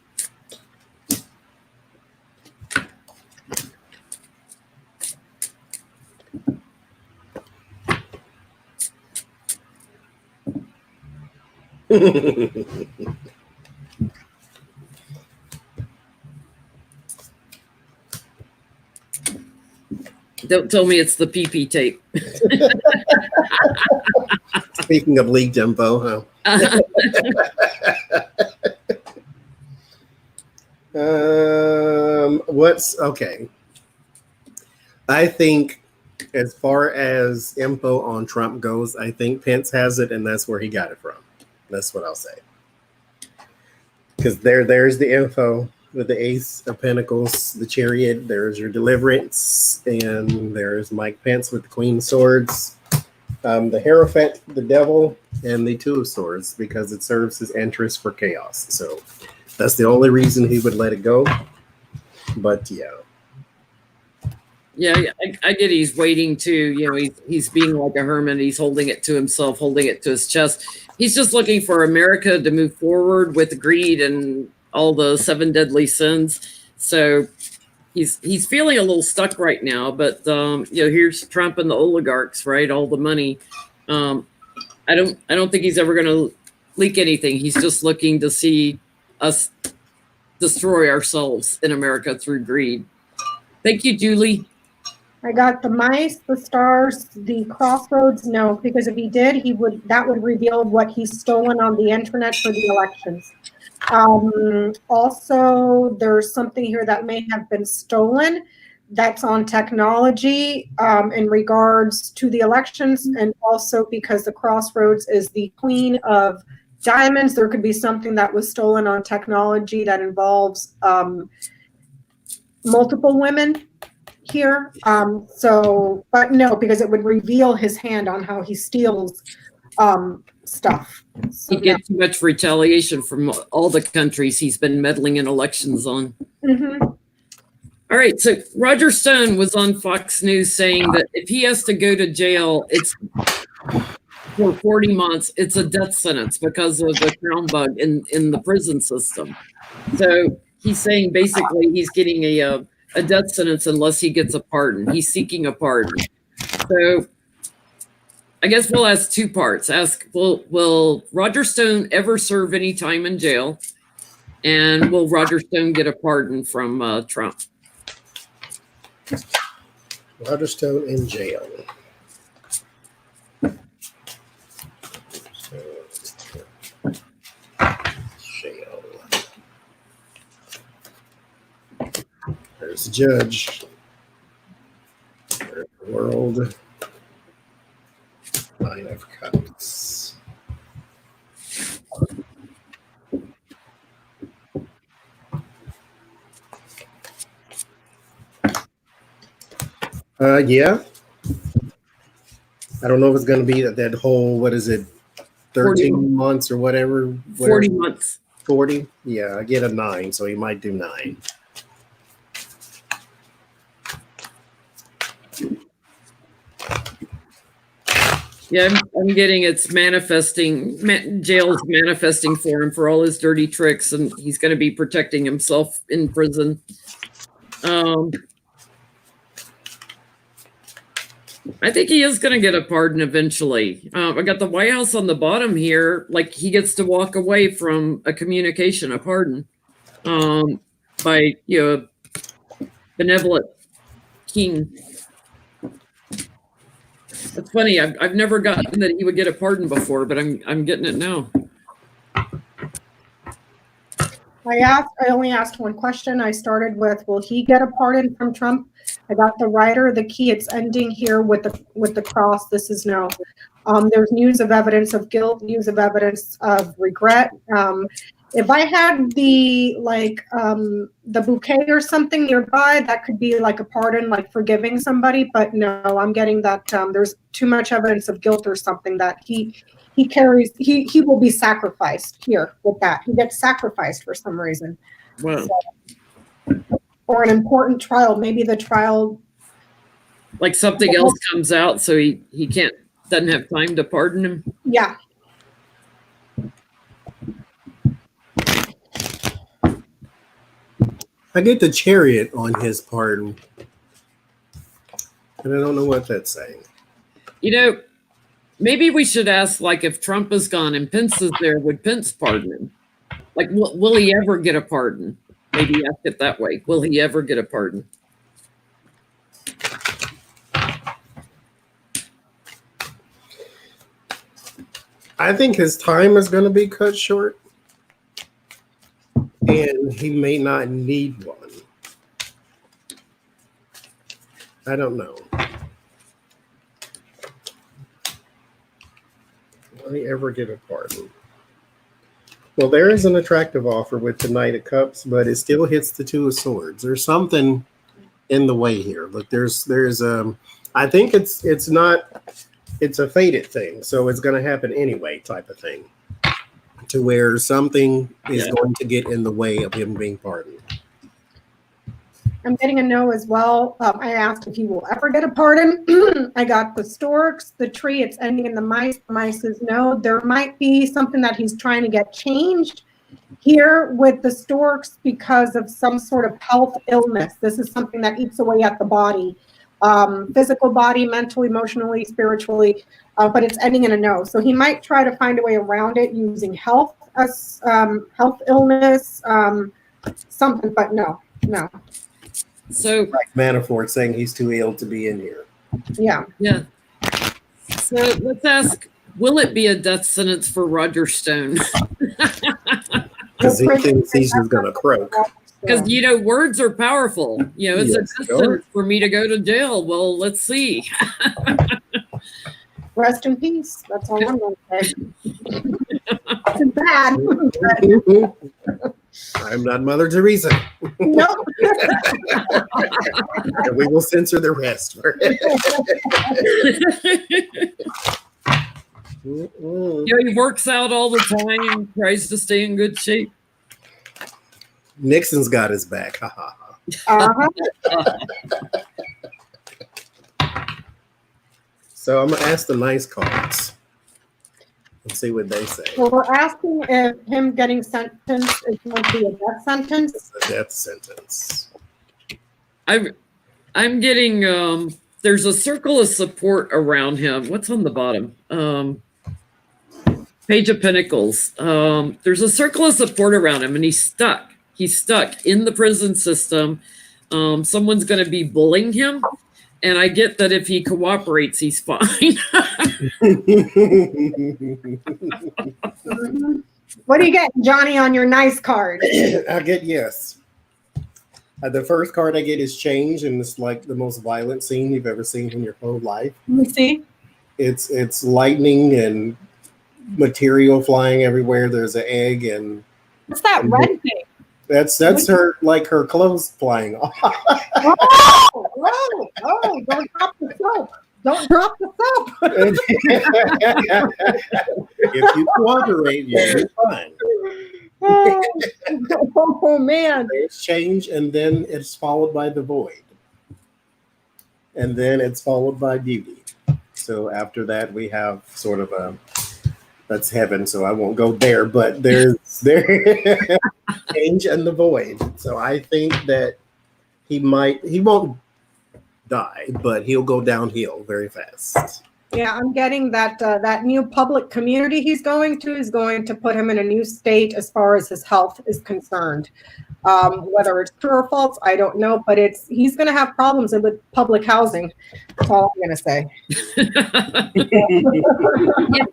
Don't tell me it's the PP tape. Speaking of leaked info, huh? What's okay? I think as far as info on Trump goes, I think Pence has it, and that's where he got it from. That's what I'll say. Because there's the info with the Ace of Pentacles, the Chariot. There's your Deliverance, and there's Mike Pence with the Queen of Swords, the Hierophant, the Devil, and the Two of Swords, because it serves his interest for chaos. So that's the only reason he would let it go. But yeah. Yeah, I get he's waiting to, he's being like a hermit. He's holding it to himself, holding it to his chest. He's just looking for America to move forward with greed and all the 7 deadly sins. So he's feeling a little stuck right now. But here's Trump and the oligarchs, right? All the money. I don't think he's ever going to leak anything. He's just looking to see us destroy ourselves in America through greed. Thank you, Julie. I got the mice, the stars, the crossroads. No, because if he did, that would reveal what he's stolen on the internet for the elections. Also, there's something here that may have been stolen that's on technology in regards to the elections, and also because the crossroads is the Queen of Diamonds, there could be something that was stolen on technology that involves multiple women here. But no, because it would reveal his hand on how he steals stuff. So, he gets too much retaliation from all the countries he's been meddling in elections on. Mm-hmm. All right, so Roger Stone was on Fox News saying that if he has to go to jail, it's for 40 months, it's a death sentence because of the crown bug in the prison system. So he's saying basically he's getting a death sentence unless he gets a pardon. He's seeking a pardon. So I guess we'll ask two parts. Will Roger Stone ever serve any time in jail? And will Roger Stone get a pardon from Trump? Roger Stone in jail. Jail. There's the judge. There's the world. 9 of Cups. Yeah. I don't know if it's going to be that whole, what is it, 13 40 months or whatever. 40 months. 40? Yeah, I get a 9, so he might do 9. Yeah, I'm getting it's manifesting. Jail's manifesting for him for all his dirty tricks, and he's going to be protecting himself in prison. I think he is going to get a pardon eventually. I got the White House on the bottom here. Like he gets to walk away from a communication, a pardon, by benevolent king. It's funny. I've never gotten that he would get a pardon before, but I'm getting it now. I only asked one question. I started with, will he get a pardon from Trump? I got the writer, the key. It's ending here with the cross. This is no. There's news of evidence of guilt, news of evidence of regret. If I had the bouquet or something nearby, that could be like a pardon, like forgiving somebody. But no, I'm getting that there's too much evidence of guilt or something that he carries. He will be sacrificed here with that. He gets sacrificed for some reason. Wow. Or an important trial. Maybe the trial, like something else comes out, so he doesn't have time to pardon him. Yeah. I get the Chariot on his pardon, and I don't know what that's saying. Maybe we should ask, like, if Trump is gone and Pence is there, would Pence pardon him? Like, will he ever get a pardon? Maybe ask it that way. Will he ever get a pardon? I think his time is going to be cut short, and he may not need one. I don't know. Will he ever get a pardon? Well, there is an attractive offer with the Knight of Cups, but it still hits the Two of Swords. There's something in the way here. Look, there's I think it's a fated thing, so it's going to happen anyway, type of thing, to where something is going to get in the way of him being pardoned. I'm getting a no as well. I asked if he will ever get a pardon. I got the storks, the tree. It's ending in the mice. The mice is no. There might be something that he's trying to get changed here with the storks because of some sort of health illness. This is something that eats away at the body, physical body, mentally, emotionally, spiritually, but it's ending in a no. So he might try to find a way around it using health as health illness, something, but no. So like Manafort saying he's too ill to be in here. Yeah. So let's ask, will it be a death sentence for Roger Stone? Because he thinks he's just going to croak. Because, words are powerful. It's a death sentence for me to go to jail. Well, let's see. Rest in peace. That's all I'm going to say. Too bad. I'm not Mother Teresa. No. And we will censor the rest. He works out all the time, tries to stay in good shape. Nixon's got his back. Uh-huh. So I'm gonna ask the nice cards and see what they say. So we're asking if him getting sentenced is going to be a death sentence. It's a death sentence. I'm getting there's a circle of support around him. What's on the bottom? Page of Pentacles. There's a circle of support around him, and he's stuck. He's stuck in the prison system. Someone's going to be bullying him, and I get that if he cooperates, he's fine. Mhm. What do you get, Johnny, on your nice card? I get yes. The first card I get is change, and it's like the most violent scene you've ever seen in your whole life. Let me see. It's lightning and material flying everywhere. There's an egg, and What's that red thing? that's her her clothes flying off. Oh, don't drop the soap. Don't drop the soap. If you cooperate, you'll be fine. Oh man. There's change, and then it's followed by the void, and then it's followed by beauty. So after that, we have sort of that's heaven. So I won't go there, but there's change and the void. So I think that he won't die, but he'll go downhill very fast. Yeah, I'm getting that that new public community he's going to is going to put him in a new state as far as his health is concerned. Whether it's true or false, I don't know, but he's going to have problems with public housing. That's all I'm going to say.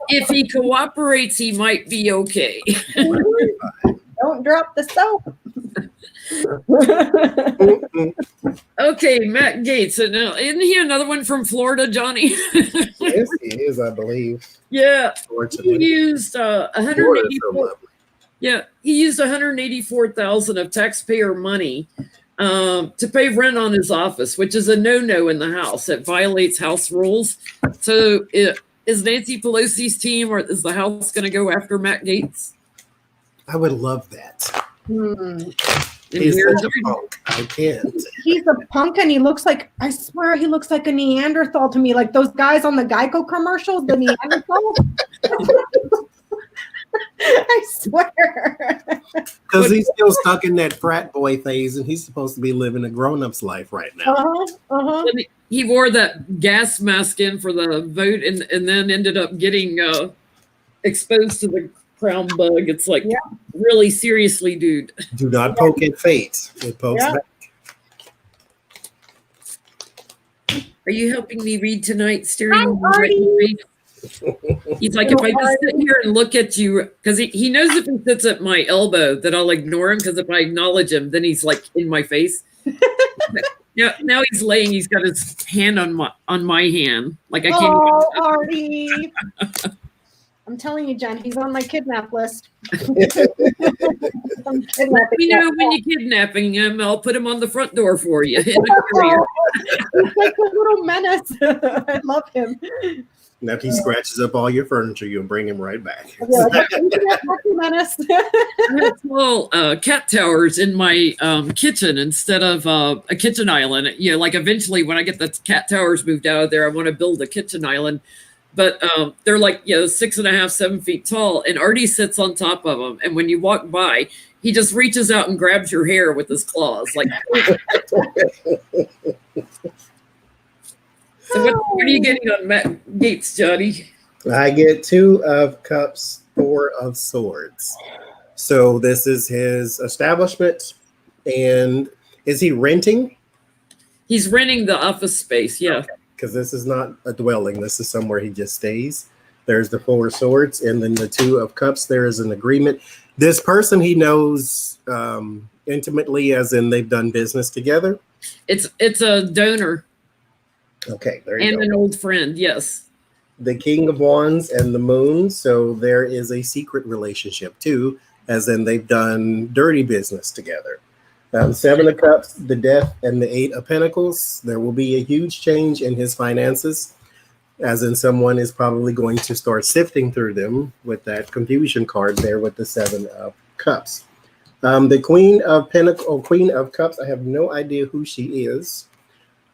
If he cooperates, he might be okay. Don't drop the soap. Okay, Matt Gates. Isn't he another one from Florida, Johnny? Yes, he is, I believe. Yeah. He Fortunately, used Florida's so 184. lovely. Yeah, he used 184,000 of taxpayer money to pay rent on his office, which is a no-no in the House. It violates House rules. So, is Nancy Pelosi's team or is the House going to go after Matt Gaetz? I would love that. He's Here's such a punk. I can't. He's a punk and he looks like, I swear he looks like a Neanderthal to me, like those guys on the Geico commercials, the Neanderthal. I swear. Because he's still stuck in that frat boy phase, and he's supposed to be living a grown-up's life right now. He wore that gas mask in for the vote and then ended up getting exposed to the crown bug. It's like, really seriously, dude. Do not poke at fate. It pokes back. Are you helping me read tonight, steering? He's like, if I just sit here and look at you, because he knows if he sits at my elbow that I'll ignore him, because if I acknowledge him, then he's like in my face. Now he's laying, he's got his hand on my hand. Like I can't. Oh, Artie. I'm telling you, Jen, he's on my kidnap list. Let me know when you're kidnapping him. I'll put him on the front door for you. In a courier. He's like a little menace. I love him. And if he scratches up all your furniture, you'll bring him right back. Menace. I have small cat towers in my kitchen instead of a kitchen island. You know, like eventually when I get the cat towers moved out of there, I want to build a kitchen island. But they're like, 6.5, 7 feet tall, and Artie sits on top of them. And when you walk by, he just reaches out and grabs your hair with his claws. Like, so what are you getting on Matt Gaetz, Johnny? I get 2 of cups, 4 of swords. So this is his establishment. And is he renting? He's renting the office space, yeah. Okay. Because this is not a dwelling. This is somewhere he just stays. There's the 4 swords, and then the 2 of cups. There is an agreement. This person he knows intimately, as in they've done business together. It's a donor. Okay, there you go. And an old friend, yes. The King of Wands and the Moon. So there is a secret relationship too, as in they've done dirty business together. 7 of Cups, the Death, and the 8 of Pentacles. There will be a huge change in his finances, as in someone is probably going to start sifting through them with that confusion card there with the 7 of Cups. The Queen of Queen of Cups. I have no idea who she is,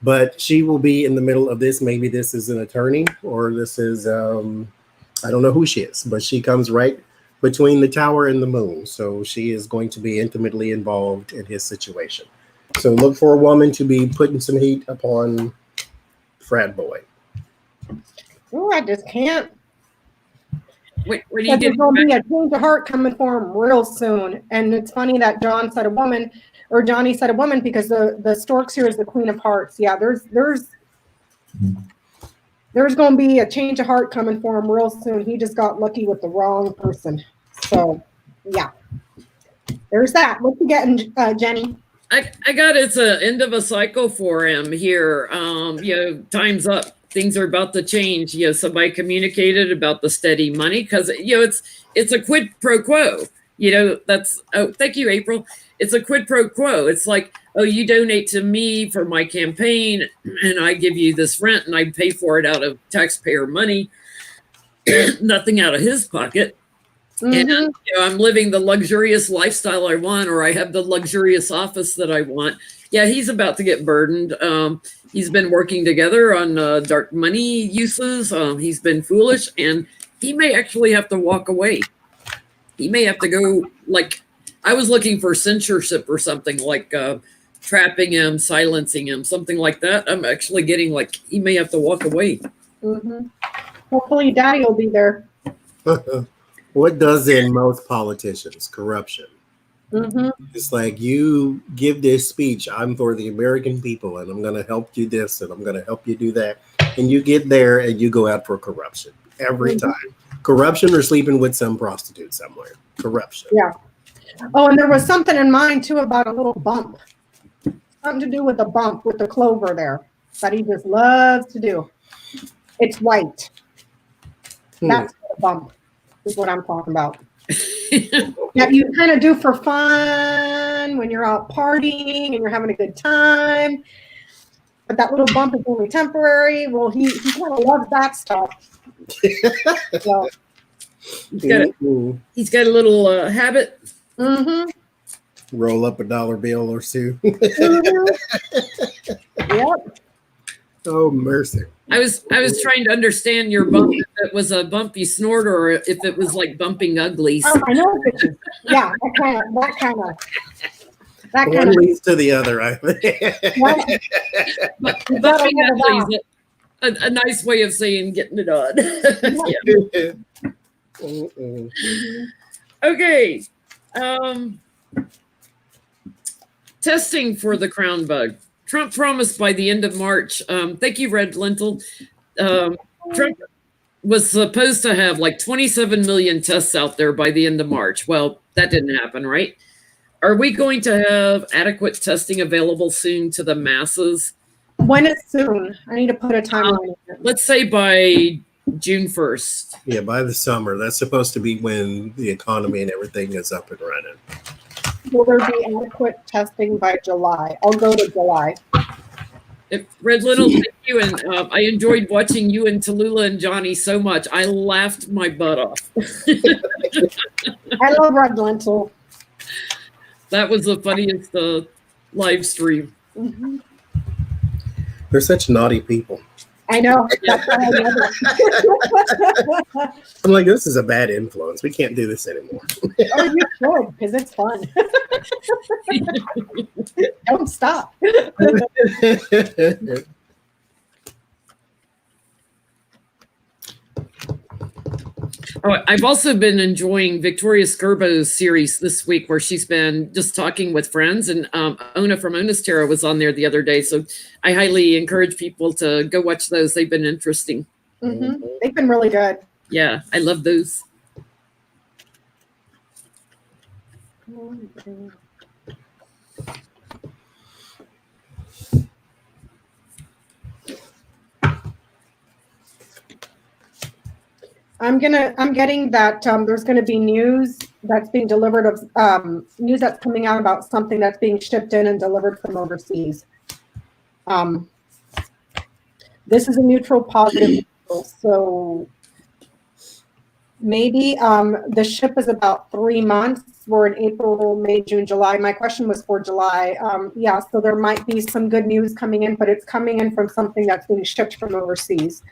but she will be in the middle of this. Maybe this is an attorney, or this is I don't know who she is, but she comes right between the Tower and the Moon. So she is going to be intimately involved in his situation. So look for a woman to be putting some heat upon frat boy. Oh, I just can't. What do you There's going to be a change of heart coming for him real soon. And it's funny that John said a woman, or Johnny said a woman, because the storks here is the Queen of Hearts. Yeah, there's going to be a change of heart coming for him real soon. He just got lucky with the wrong person. So, yeah. There's that. What you getting, Jenny? I got it's an end of a cycle for him here. Time's up. Things are about to change. Somebody communicated about the steady money because it's a quid pro quo. Thank you, April. It's a quid pro quo. It's like, oh, you donate to me for my campaign, and I give you this rent, and I pay for it out of taxpayer money, nothing out of his pocket. Mm-hmm. And I'm living the luxurious lifestyle I want, or I have the luxurious office that I want. Yeah, he's about to get burdened. He's been working together on dark money uses. He's been foolish, and he may actually have to walk away. He may have to go, like, I was looking for censorship or something, like trapping him, silencing him, something like that. I'm actually getting, like, he may have to walk away. Mm-hmm. Hopefully Daddy will be there. What does in most politicians? Corruption. Mm-hmm. It's like, you give this speech, I'm for the American people, and I'm going to help you this, and I'm going to help you do that. And you get there and you go out for corruption every time. Corruption or sleeping with some prostitute somewhere. Corruption. Yeah. Oh, and there was something in mind, too, about a little bump. Something to do with a bump with the clover there that he just loves to do. It's white. That's a bump is what I'm talking about. That you kind of do for fun when you're out partying and you're having a good time. But that little bump is only temporary. Well, he kind of loves that stuff. So, he's got a little habit. Mm-hmm. Roll up a dollar bill or two. Yep. Oh, mercy. I was trying to understand your bump, if it was a bump you snort or if it was like bumping uglies. Oh, I know. Yeah, that kind of leads to the other, I think. But bumping uglies is a nice way of saying getting it on. Okay. Testing for the crown bug. Trump promised by the end of March. Thank you, Red Lentil. Trump was supposed to have like 27 million tests out there by the end of March. Well, that didn't happen, right? Are we going to have adequate testing available soon to the masses? When is soon? I need to put a timeline. Let's say by June 1st. Yeah, by the summer. That's supposed to be when the economy and everything is up and running. Will there be adequate testing by July? I'll go to July. Red Little, thank you. And I enjoyed watching you and Tallulah and Johnie so much. I laughed my butt off. I love Red Lentil. That was the funniest live stream. Mm-hmm. They're such naughty people. I know. That's why I love it. I'm like, this is a bad influence. We can't do this anymore. Oh, you should, because it's fun. Don't stop. Oh, I've also been enjoying Victoria Skirbo's series this week, where she's been just talking with friends, and Ona from Ona's Tarot was on there the other day. So I highly encourage people to go watch those. They've been interesting. Mm-hmm. They've been really good. Yeah, I love those. I'm getting that there's gonna be news that's being delivered of news that's coming out about something that's being shipped in and delivered from overseas. This is a neutral positive, so Maybe. The ship is about 3 months. We're in April, May, June, July. My question was for July. Yeah, so there might be some good news coming in, but it's coming in from something that's being shipped from overseas.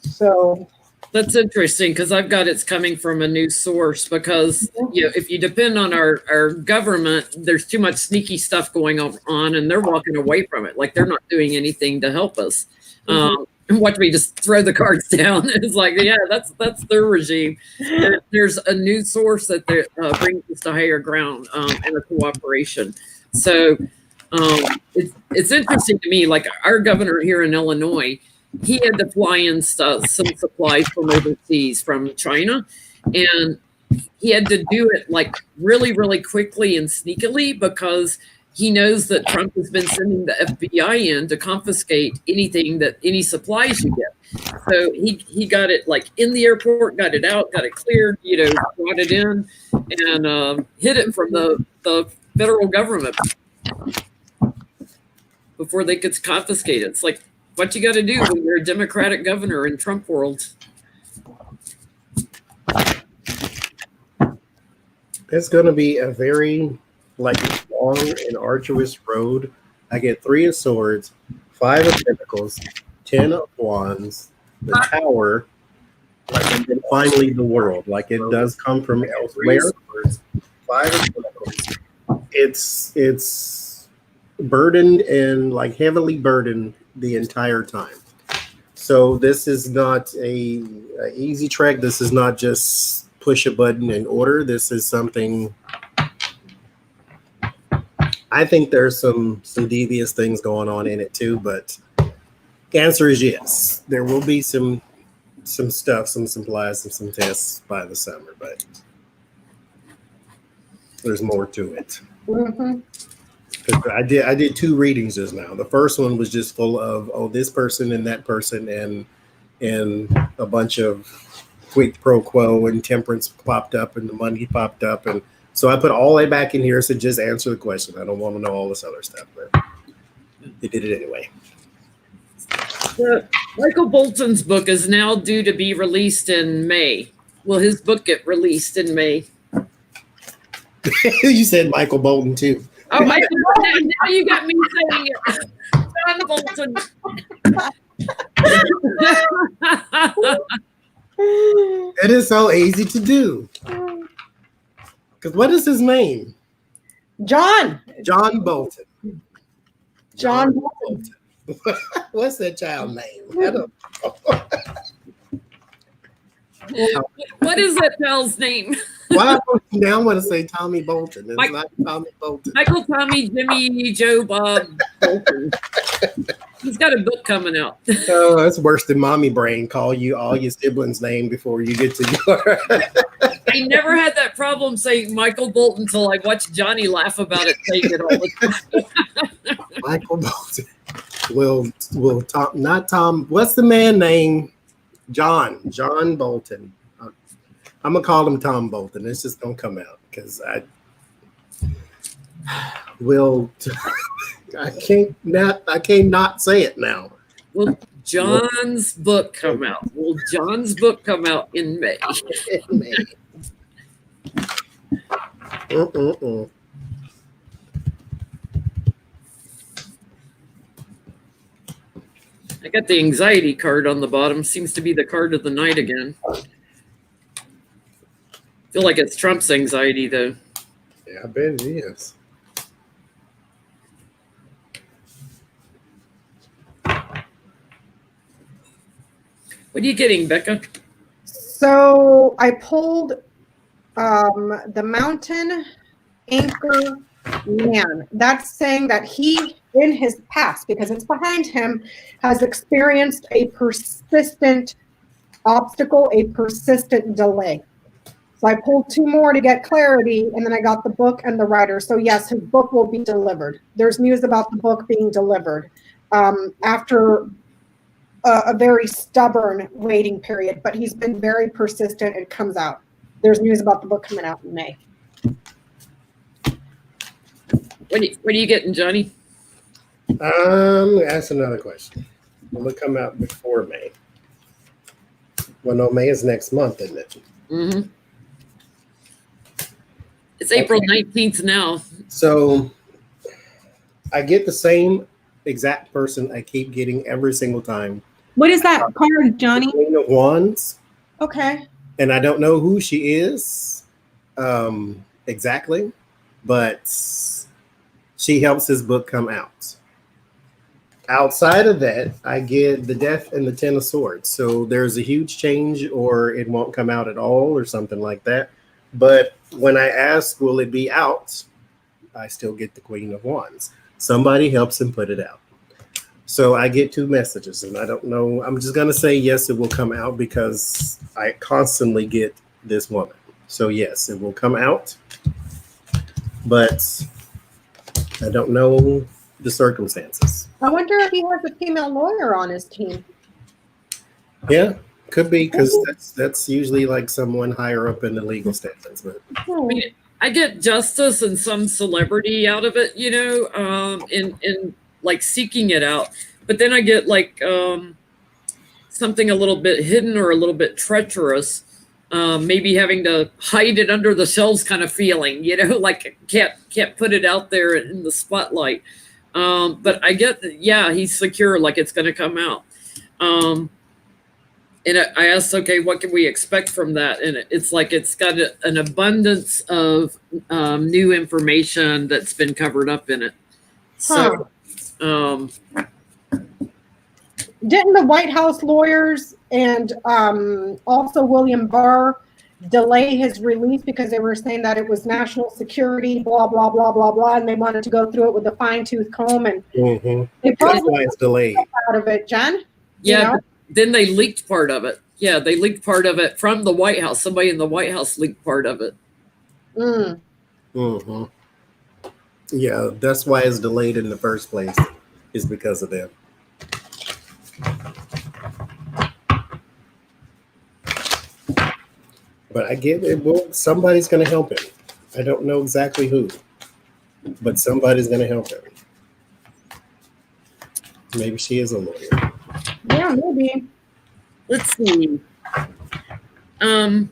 So that's interesting because I've got it's coming from a new source because if you depend on our government, there's too much sneaky stuff going on and they're walking away from it. Like they're not doing anything to help us. And watch me just throw the cards down. It's like, yeah, that's their regime. There's a new source that brings us to higher ground and a cooperation. So it's interesting to me. Like our governor here in Illinois, he had to fly in some supplies from overseas, from China, and he had to do it like really, really quickly and sneakily because he knows that Trump has been sending the FBI in to confiscate any supplies you get. So he got it like in the airport, got it out, got it cleared, brought it in, and hid it from the federal government before they could confiscate it. It's like what you got to do when you're a Democratic governor in Trump world. It's going to be a very long and arduous road. I get 3 of swords, 5 of pentacles, 10 of wands, the tower, and then finally the world. Like it does come from elsewhere. 5 of pentacles. It's burdened and like heavily burdened the entire time. So this is not a easy track. This is not just push a button and order. This is something. I think there's some devious things going on in it too, but the answer is yes. There will be some stuff, some supplies, and some tests by the summer, but there's more to it. Mm-hmm. I did 2 readings just now. The first one was just full of this person and that person and a bunch of quid pro quo and temperance popped up and the money popped up, and so I put all that back in here to just answer the question. I don't want to know all this other stuff, but they did it anyway. Michael Bolton's book is now due to be released in May. Will his book get released in May? You said Michael Bolton too. Oh, Michael Bolton! Now you got me saying it. John Bolton. It is so easy to do. Because what is his name? John Bolton. John Bolton. What's that child name? I don't know. What is that child's name? Why now I want to say Tommy Bolton? It's not Tommy Bolton. Michael, Tommy, Jimmy, Joe, Bob Bolton. He's got a book coming out. Oh, that's worse than mommy brain. Call you all your siblings' name before you get to your. I never had that problem saying Michael Bolton until I watched Johnie laugh about it, saying it all the time. Michael Bolton. Will Tom, not Tom. What's the man name? John Bolton. I'm gonna call him Tom Bolton. It's just gonna come out because I can't not say it now. Will John's book come out? Will John's book come out in May? In May. I got the anxiety card on the bottom. Seems to be the card of the night again. Feel like it's Trump's anxiety, though. Yeah, I bet it is. What are you getting, Becca? So I pulled the Mountain Anchor Man. That's saying that he, in his past, because it's behind him, has experienced a persistent obstacle, a persistent delay. So I pulled 2 more to get clarity, and then I got the book and the writer. So yes, his book will be delivered. There's news about the book being delivered after a very stubborn waiting period, but he's been very persistent. It comes out. There's news about the book coming out in May. What are you getting, Johnie? Ask another question. Will it come out before May? Well, no, May is next month, isn't it? Mm-hmm. It's April 19th now. So I get the same exact person I keep getting every single time. What is that card, Johnie? Queen of Wands. Okay. And I don't know who she is exactly, but she helps his book come out. Outside of that, I get the Death and the Ten of Swords. So there's a huge change, or it won't come out at all, or something like that. But when I ask, will it be out? I still get the Queen of Wands. Somebody helps him put it out. So I get 2 messages, and I don't know. I'm just going to say yes, it will come out because I constantly get this woman. So yes, it will come out, but I don't know the circumstances. I wonder if he has a female lawyer on his team. Yeah, could be, because that's usually like someone higher up in the legal standards. But I mean, I get justice and some celebrity out of it, you know, in like seeking it out. But then I get like something a little bit hidden or a little bit treacherous, maybe having to hide it under the shelves kind of feeling, you know, like can't put it out there in the spotlight. But I get, yeah, he's secure, like it's going to come out. And I asked, okay, what can we expect from that? And it's like it's got an abundance of new information that's been covered up in it. So, didn't the White House lawyers and also William Barr delay his release because they were saying that it was national security, blah, blah, blah, blah, blah, and they wanted to go through it with a fine-tooth comb, and they that's why it's delayed out of it, Jen? Yeah, you know? Then they leaked part of it. Yeah, they leaked part of it from the White House. Somebody in the White House leaked part of it. Yeah, that's why it's delayed in the first place, is because of them. But I get it. Well, somebody's going to help him. I don't know exactly who, but somebody's going to help him. Maybe she is a lawyer. Yeah, maybe. Let's see. So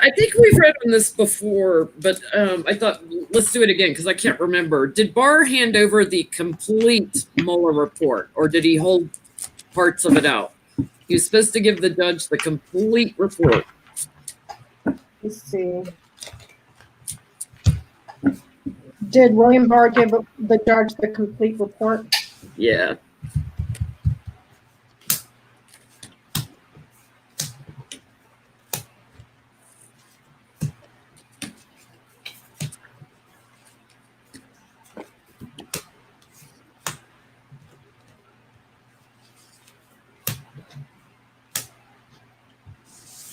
I think we've read on this before, but I thought let's do it again because I can't remember. Did Barr hand over the complete Mueller report, or did he hold parts of it out? He was supposed to give the judge the complete report. Let's see. Did William Barr give the judge the complete report? Yeah.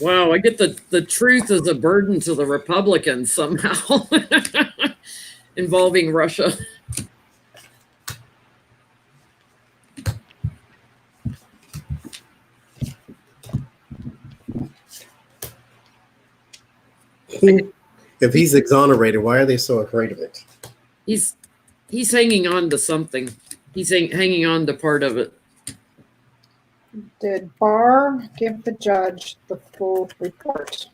Wow, I get the truth is a burden to the Republicans somehow involving Russia. If he's exonerated, why are they so afraid of it? He's hanging on to something. He's hanging on to part of it. Did Barr give the judge the full report?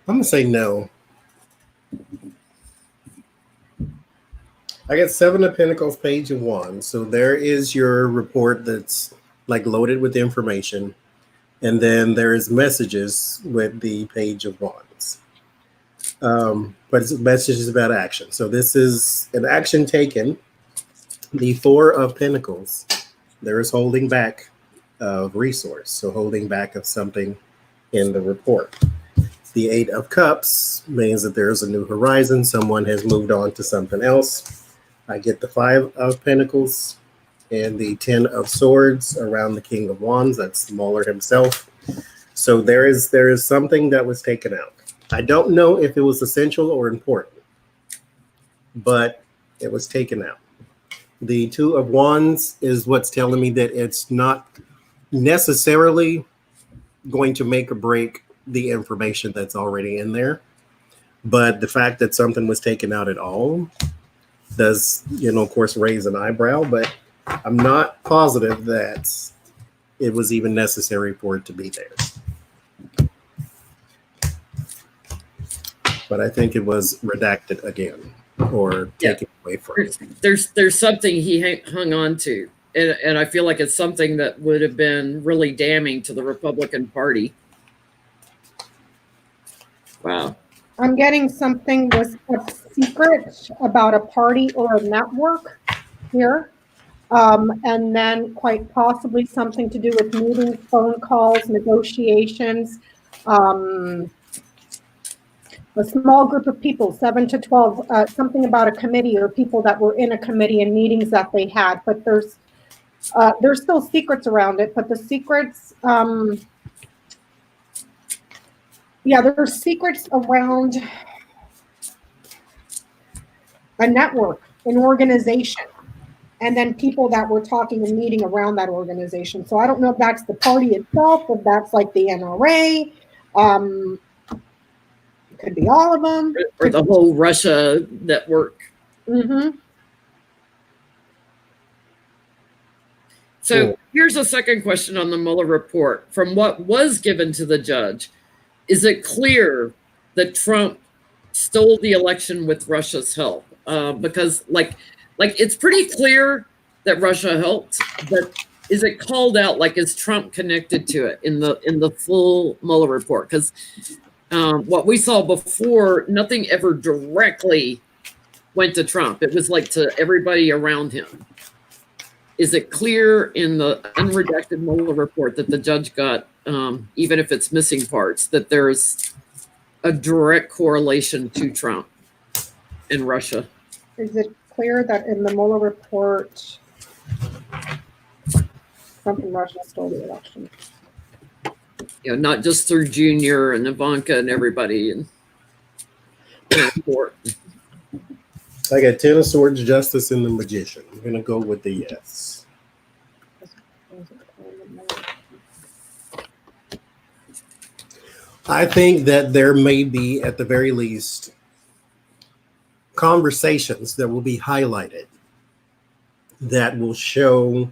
I'm going to say no. I got 7 of Pentacles, Page of Wands. So there is your report that's like loaded with information. And then there's messages with the Page of Wands. But it's messages about action. So this is an action taken. The 4 of Pentacles, there is holding back of resource. So holding back of something in the report. The 8 of Cups means that there's a new horizon. Someone has moved on to something else. I get the 5 of Pentacles and the 10 of Swords around the King of Wands. That's Mueller himself. So there is something that was taken out. I don't know if it was essential or important, but it was taken out. The Two of Wands is what's telling me that it's not necessarily going to make or break the information that's already in there. But the fact that something was taken out at all does, of course, raise an eyebrow. But I'm not positive that it was even necessary for it to be there. But I think it was redacted again or taken away from. There's something he hung on to. And I feel like it's something that would have been really damning to the Republican Party. Wow. I'm getting something was a secret about a party or a network here. And then quite possibly something to do with meetings, phone calls, negotiations. A small group of people, 7 to 12, something about a committee or people that were in a committee and meetings that they had. But there's still secrets around it, but the secrets, there's secrets around a network, an organization, and then people that were talking and meeting around that organization. So I don't know if that's the party itself, if that's like the NRA, could be all of them. Or the whole Russia network. Mm-hmm. So here's a second question on the Mueller report. From what was given to the judge, is it clear that Trump stole the election with Russia's help? Because like it's pretty clear that Russia helped, but is it called out? Like, is Trump connected to it in the full Mueller report? Because what we saw before, nothing ever directly went to Trump. It was like to everybody around him. Is it clear in the unredacted Mueller report that the judge got, even if it's missing parts, that there's a direct correlation to Trump and Russia? Is it clear that in the Mueller report, Trump and Russia stole the election? Not just through Junior and Ivanka and everybody in court. I got 10 of Swords, Justice, and the Magician. I'm going to go with the yes. I think that there may be, at the very least, conversations that will be highlighted that will show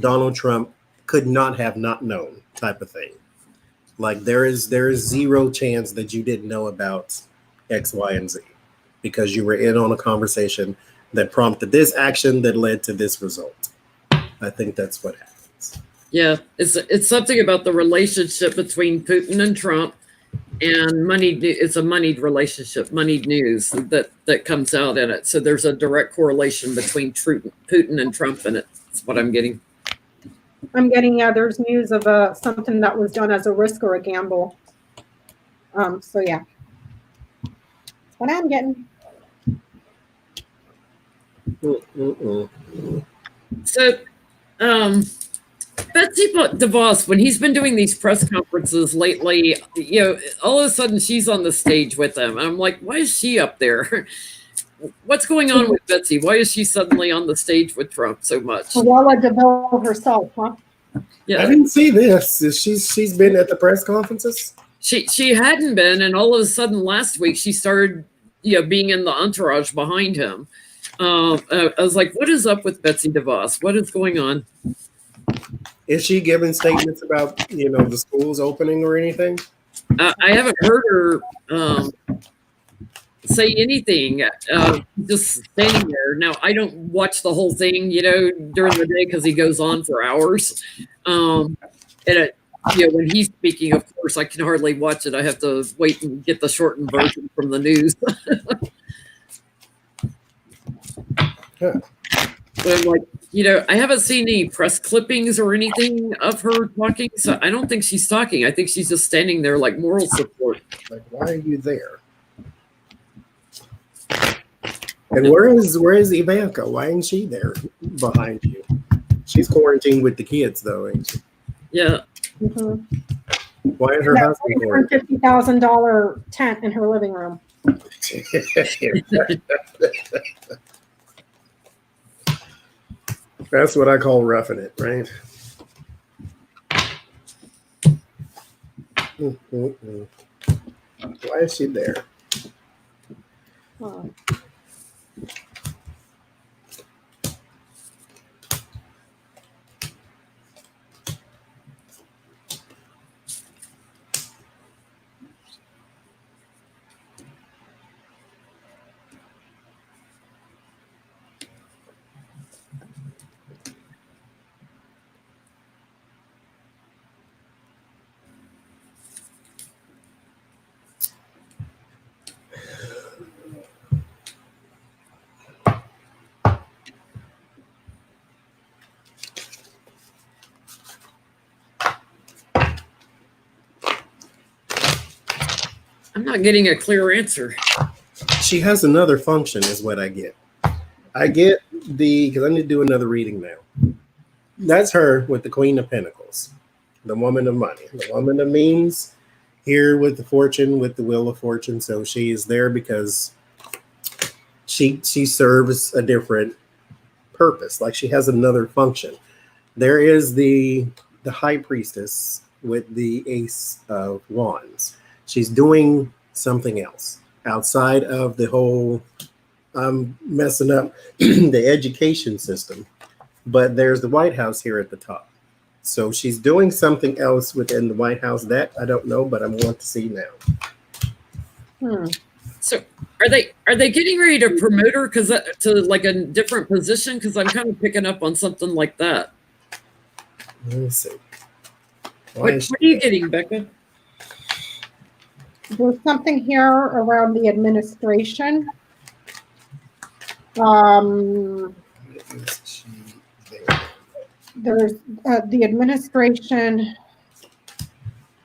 Donald Trump could not have not known type of thing. Like there is zero chance that you didn't know about X, Y, and Z because you were in on a conversation that prompted this action that led to this result. I think that's what happens. Yeah, it's something about the relationship between Putin and Trump and moneyed. It's a moneyed relationship, moneyed news that comes out in it. So there's a direct correlation between Putin and Trump in it. That's what I'm getting. There's news of something that was done as a risk or a gamble. So yeah, that's what I'm getting. So, Betsy DeVos, when he's been doing these press conferences lately, all of a sudden she's on the stage with him. I'm like, why is she up there? What's going on with Betsy? Why is she suddenly on the stage with Trump so much? Cruella DeVille herself, huh? Yeah, I didn't see this. She's been at the press conferences? She hadn't been, and all of a sudden last week she started, being in the entourage behind him. I was like, what is up with Betsy DeVos? What is going on? Is she giving statements about, the schools opening or anything? I haven't heard her say anything, just standing there. Now, I don't watch the whole thing, during the day because he goes on for hours. And when he's speaking, of course, I can hardly watch it. I have to wait and get the shortened version from the news. Huh. But I'm like, I haven't seen any press clippings or anything of her talking, so I don't think she's talking. I think she's just standing there like moral support. Like, why are you there? And where is Ivanka? Why isn't she there behind you? She's quarantined with the kids, though, ain't she? Yeah. Mm-hmm. Why is her husband there? $50,000 tent in her living room. That's what I call roughing it, right? Why is she there? Huh. I'm not getting a clear answer. She has another function, is what I get. I get because I need to do another reading now. That's her with the Queen of Pentacles, the woman of money, the woman of means, here with the fortune, with the wheel of fortune. So she is there because she serves a different purpose. Like she has another function. There is the high priestess with the ace of wands. She's doing something else outside of the whole messing up the education system. But there's the White House here at the top. So she's doing something else within the White House that I don't know, but I want to see now. So are they getting ready to promote her to like a different position? Because I'm kind of picking up on something like that. Let me see. What are you getting, Becca? There's something here around the administration. There's the administration.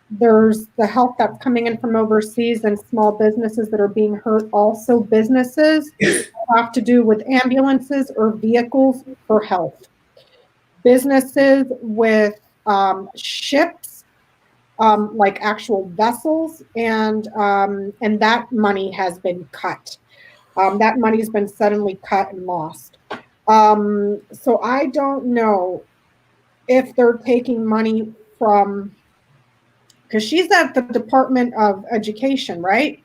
There's the help that's coming in from overseas and small businesses that are being hurt. Also, businesses have to do with ambulances or vehicles for health. Businesses with ships, like actual vessels, and that money has been cut. That money's been suddenly cut and lost. So I don't know if they're taking money from, because she's at the Department of Education, right?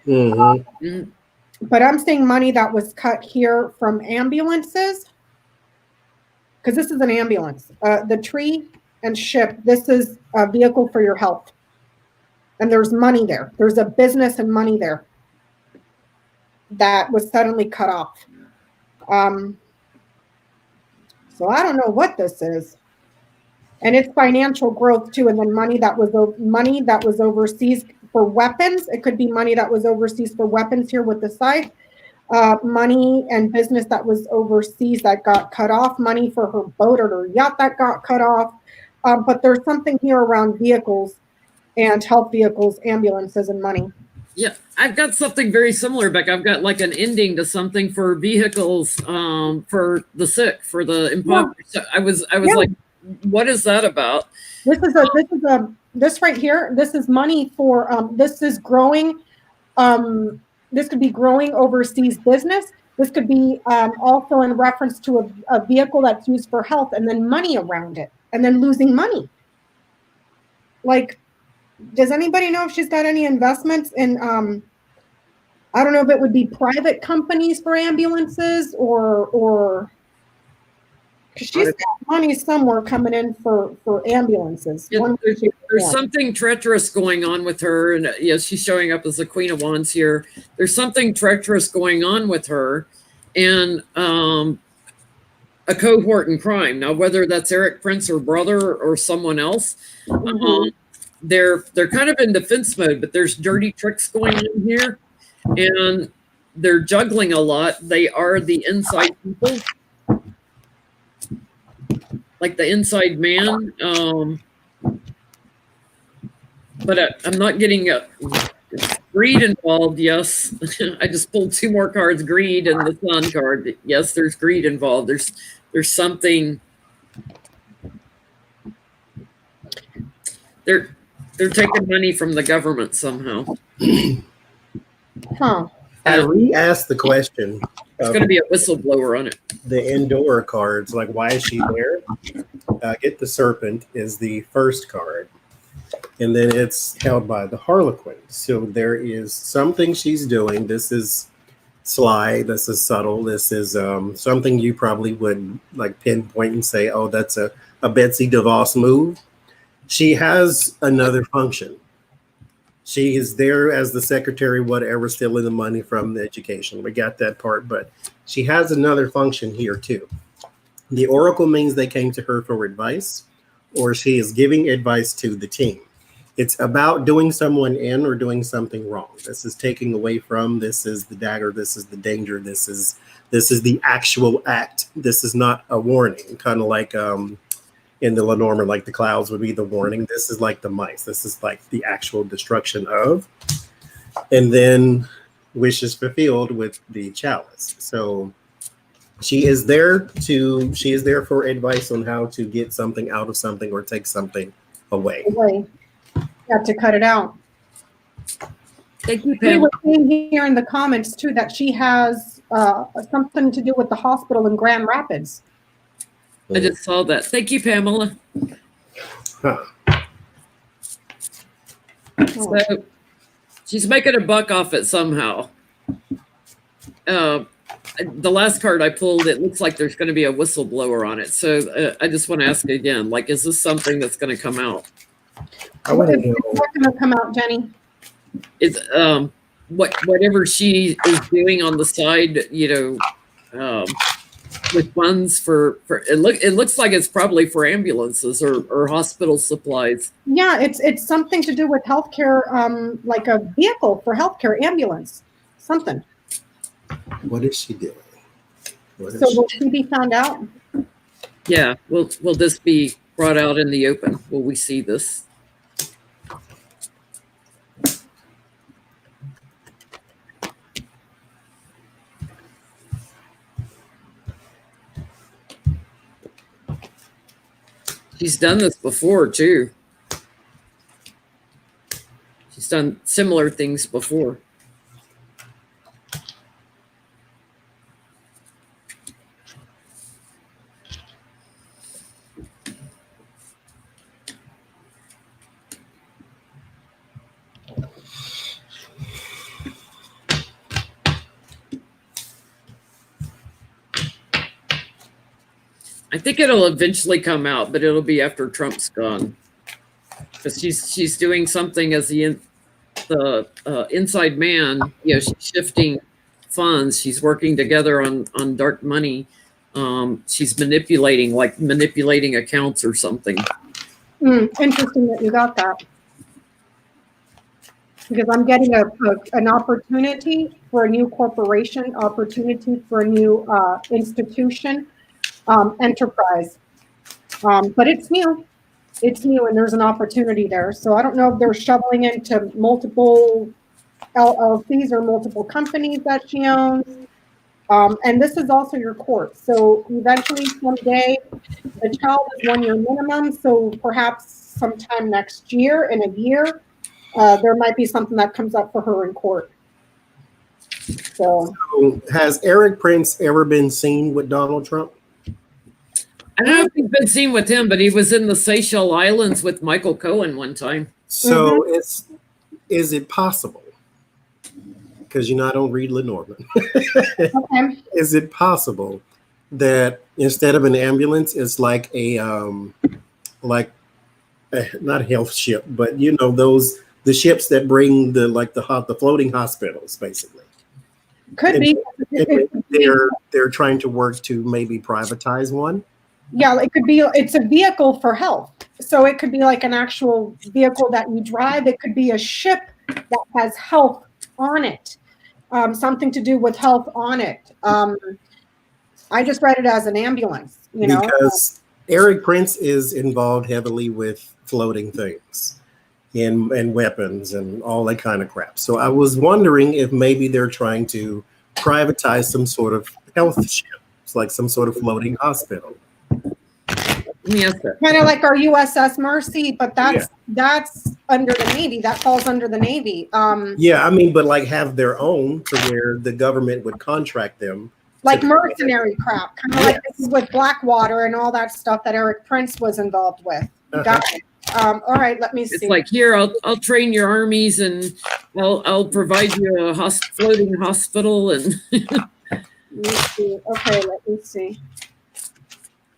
Mm-hmm. But I'm seeing money that was cut here from ambulances, because this is an ambulance. The tree and ship, this is a vehicle for your health. And there's money there. There's a business and money there that was suddenly cut off. So I don't know what this is. And it's financial growth too. And then money that was overseas for weapons. It could be money that was overseas for weapons here with the side. Money and business that was overseas that got cut off. Money for her boat or her yacht that got cut off. But there's something here around vehicles and health vehicles, ambulances, and money. Yeah, I've got something very similar, Beck. I've got like an ending to something for vehicles, for the sick, for the impoverished. Yeah. I was like, what is that about? This right here, this is money for, this is growing. This could be growing overseas business. This could be also in reference to a vehicle that's used for health, and then money around it, and then losing money. Like, does anybody know if she's got any investments in, I don't know if it would be private companies for ambulances or because she's got money somewhere coming in for ambulances. Yeah, there's something treacherous going on with her. And yes, she's showing up as the Queen of Wands here. There's something treacherous going on with her and a cohort in crime. Now, whether that's Eric Prince, her brother, or someone else, they're kind of in defense mode, but there's dirty tricks going on here, and they're juggling a lot. They are the inside people, like the inside man. But I'm not getting greed involved. Yes, I just pulled two more cards: greed and the Sun card. Yes, there's greed involved. There's something. They're taking money from the government somehow. Huh. I re-asked the question. There's going to be a whistleblower on it. the Endora cards, like why is she there? Get the Serpent is the first card. And then it's held by the Harlequin. So there is something she's doing. This is sly. This is subtle. This is something you probably would like pinpoint and say, oh, that's a Betsy DeVos move. She has another function. She is there as the secretary, whatever, stealing the money from the education. We got that part, but she has another function here too. The Oracle means they came to her for advice, or she is giving advice to the team. It's about doing someone in or doing something wrong. This is taking away from, this is the dagger, this is the danger, this is the actual act. This is not a warning, kind of like in the Lenormand, like the clouds would be the warning. This is like the mice. This is like the actual destruction of. And then wishes fulfilled with the chalice. So she is there for advice on how to get something out of something or take something away. Got to cut it out. Thank you, We Pam. were seeing here in the comments too that she has something to do with the hospital in Grand Rapids. I just saw that. Thank you, Pamela. Huh. So she's making a buck off it somehow. The last card I pulled, it looks like there's going to be a whistleblower on it. So I just want to ask again, like, is this something that's going to come out? I want to What's know. going to come out, Jenny? Is whatever she is doing on the side, you know, with funds for it looks like it's probably for ambulances or hospital supplies. Yeah, it's something to do with healthcare, like a vehicle for healthcare, ambulance, something. What is she doing? So will she be found out? Yeah, will this be brought out in the open? Will we see this? She's done this before too. She's done similar things before. I think it'll eventually come out, but it'll be after Trump's gone, because she's doing something as the inside man. You know, she's shifting funds. She's working together on dark money. She's manipulating accounts or something. Interesting that you got that. Because I'm getting an opportunity for a new corporation, opportunity for a new institution, enterprise. But it's new, and there's an opportunity there. So I don't know if they're shoveling into multiple LLCs or multiple companies that she owns. And this is also your court. So eventually, someday, the child is 1 year minimum. So perhaps sometime next year, in a year, there might be something that comes up for her in court. So has Eric Prince ever been seen with Donald Trump? I don't know if you've been seen with him, but he was in the Seychelles Islands with Michael Cohen one time. So is it possible? Because I don't read Lenormand. okay. Is it possible that instead of an ambulance, it's like not a health ship, but the ships that bring the floating hospitals, basically? Could be. They're trying to work to maybe privatize one. Yeah, it could be. It's a vehicle for health. So it could be like an actual vehicle that you drive. It could be a ship that has health on it, something to do with health on it. I just read it as an ambulance, because Eric Prince is involved heavily with floating things and weapons and all that kind of crap. So I was wondering if maybe they're trying to privatize some sort of health ship. It's like some sort of floating hospital. Yes, kind of like our USS Mercy, but that's under the Navy. That falls under the Navy. Yeah, I mean, but like have their own to where the government would contract them like mercenary crap, kind of like this is with Blackwater and all that stuff that Eric Prince was involved with. Got it. All right, let me see. It's like, here, I'll train your armies, and I'll provide you a floating hospital, and Let me see. Okay, let me see.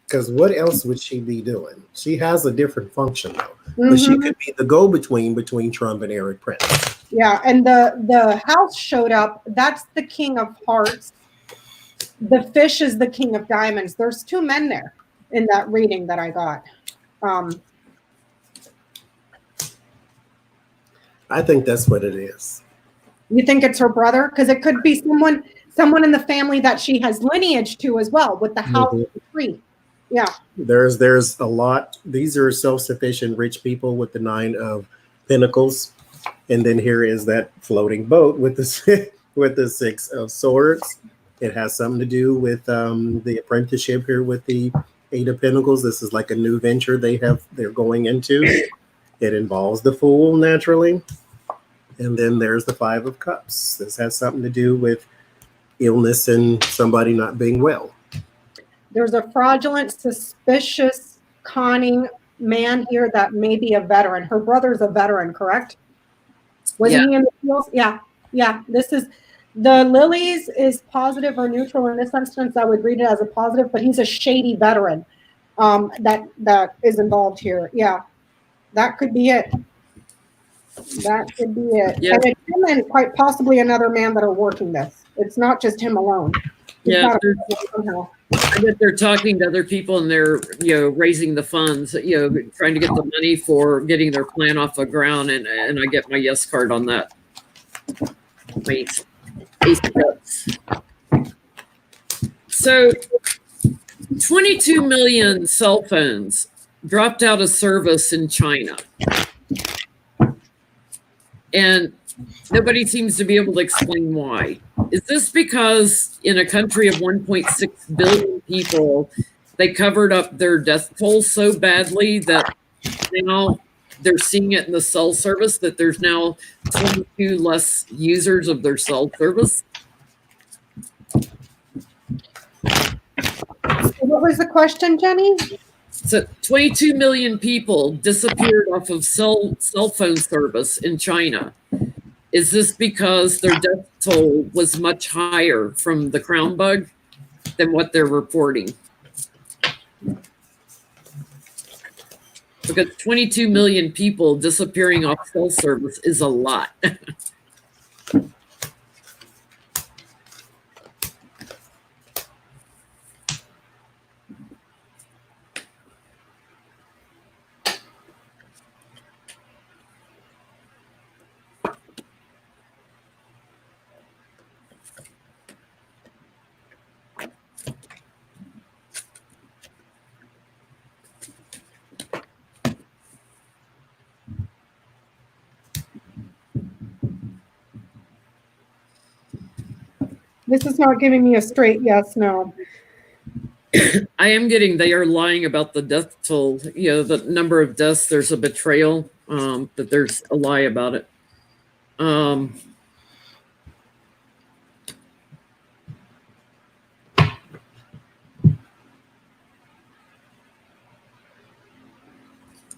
Because what else would she be doing? She has a different function though, but she could be the go-between between Trump and Eric Prince. Yeah, and the house showed up. That's the King of Hearts. The fish is the King of Diamonds. There's two men there in that reading that I got. I think that's what it is. You think it's her brother? Because it could be someone in the family that she has lineage to as well, with the house and the tree. Yeah. There's a lot. These are self-sufficient rich people with the 9 of Pentacles. And then here is that floating boat with the with the 6 of Swords. It has something to do with the apprenticeship here with the 8 of Pentacles. This is like a new venture they're going into. It involves the Fool naturally. And then there's the 5 of Cups. This has something to do with illness and somebody not being well. There's a fraudulent, suspicious, conning man here that may be a veteran. Her brother's a veteran, correct? Wasn't he in the field? Yeah. Yeah. This is the lilies is positive or neutral in this instance. I would read it as a positive, but he's a shady veteran that is involved here. Yeah. That could be it. That could be it. Yeah. And it's him and quite possibly another man that are working this. It's not just him alone. I bet they're talking to other people, and they're raising the funds, trying to get the money for getting their plan off the ground, and I get my yes card on that. Wait, Ace of Cups. So 22 million cell phones dropped out of service in China, and nobody seems to be able to explain why. Is this because in a country of 1.6 billion people, they covered up their death toll so badly that now they're seeing it in the cell service, that there's now 22 less users of their cell service? What was the question, Jenny? So 22 million people disappeared off of cell phone service in China. Is this because their death toll was much higher from the crown bug than what they're reporting? Because 22 million people disappearing off cell service is a lot. This is not giving me a straight yes, no. I am getting, they are lying about the death toll, the number of deaths. There's a betrayal, but there's a lie about it.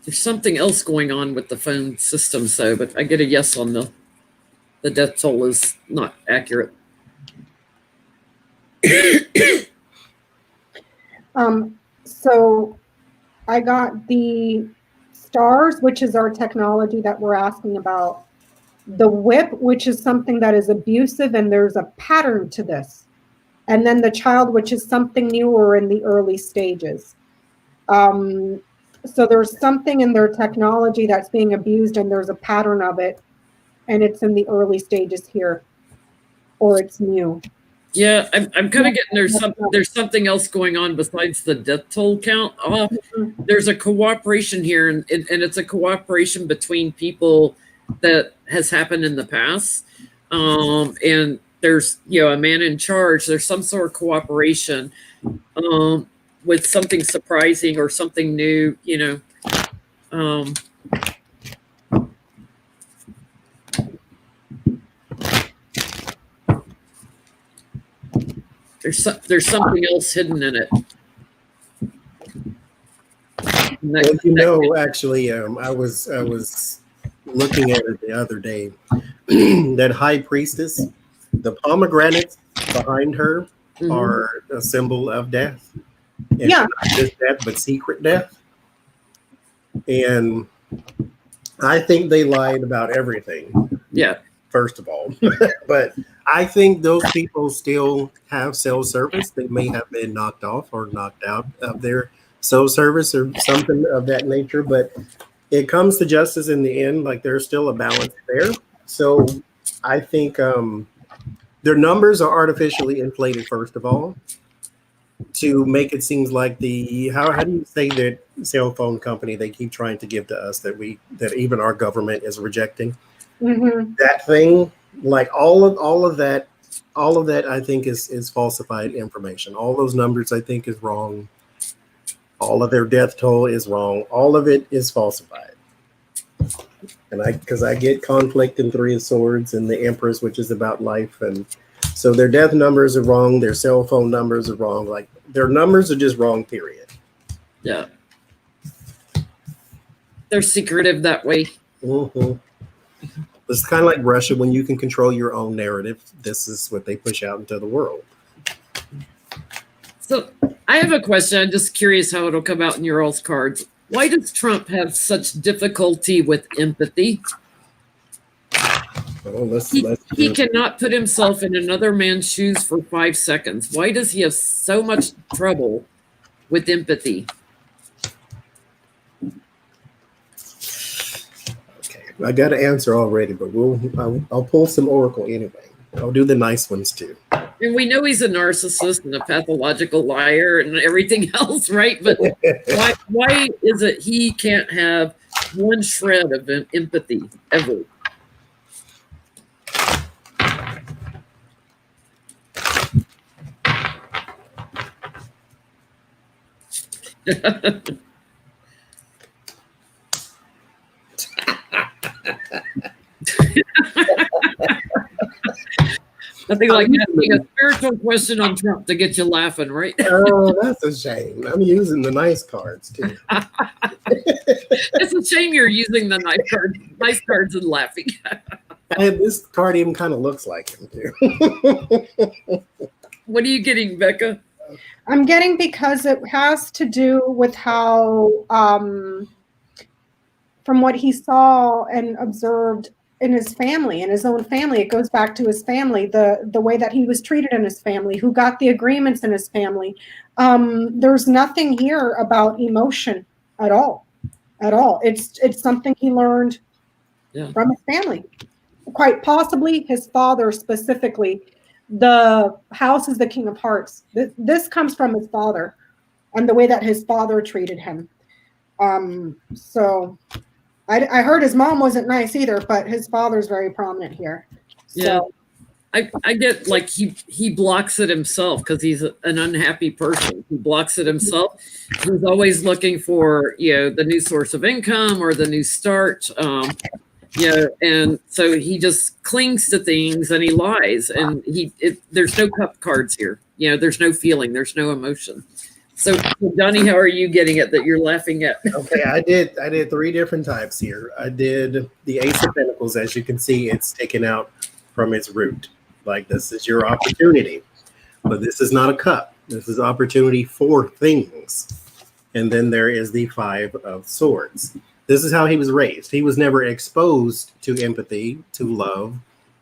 There's something else going on with the phone system, but I get a yes on the death toll is not accurate. So I got the stars, which is our technology that we're asking about. The whip, which is something that is abusive, and there's a pattern to this. And then the child, which is something new or in the early stages. So there's something in their technology that's being abused, and there's a pattern of it, and it's in the early stages here, or it's new. Yeah, I'm kind of getting there's something else going on besides the death toll count. There's a cooperation here, and it's a cooperation between people that has happened in the past. And there's a man in charge. There's some sort of cooperation with something surprising or something new. There's something else hidden in it. Well, actually, I was looking at it the other day. That high priestess, the pomegranates behind her are a symbol of death. And Yeah. not just death, but secret death. And I think they lied about everything. Yeah. First of all, but I think those people still have cell service. They may have been knocked off or knocked out of their cell service or something of that nature, but it comes to justice in the end. Like there's still a balance there. So I think their numbers are artificially inflated, first of all, to make it seem like how do you say that cell phone company they keep trying to give to us that even our government is rejecting? That thing, like all of that I think is falsified information. All those numbers I think is wrong. All of their death toll is wrong. All of it is falsified. And because I get conflict in Three of Swords and the Empress, which is about life, and so their death numbers are wrong. Their cell phone numbers are wrong. Like their numbers are just wrong. Period. Yeah. They're secretive that way. It's kind of like Russia. When you can control your own narrative, this is what they push out into the world. So I have a question. I'm just curious how it'll come out in your all's cards. Why does Trump have such difficulty with empathy? Oh, he cannot put himself in another man's shoes for 5 seconds. Why does he have so much trouble with empathy? I got an answer already, but I'll pull some oracle anyway. I'll do the nice ones too. And we know he's a narcissist and a pathological liar and everything else, right? But why is it he can't have one shred of empathy ever? Nothing like asking a spiritual question on Trump to get you laughing, right? Oh, that's a shame. I'm using the nice cards too. It's a shame you're using the nice cards and laughing. This card even kind of looks like him too. What are you getting, Becca? I'm getting because it has to do with how, from what he saw and observed in his family, in his own family, it goes back to his family, the way that he was treated in his family, who got the agreements in his family. There's nothing here about emotion at all. It's something he learned from his family, quite possibly his father specifically. The house is the King of Hearts. This comes from his father and the way that his father treated him. So I heard his mom wasn't nice either, but his father's very prominent here. So. Yeah, I get like he blocks it himself because he's an unhappy person. He blocks it himself. He's always looking for the new source of income or the new start. And so he just clings to things and he lies, and there's no cup cards here. There's no feeling, there's no emotion. So Johnie, how are you getting it that you're laughing at? Okay, I did 3 different types here. I did the Ace of Pentacles. As you can see, it's taken out from its root. Like this is your opportunity, but this is not a cup. This is opportunity for things. And then there is the 5 of Swords. This is how he was raised. He was never exposed to empathy, to love,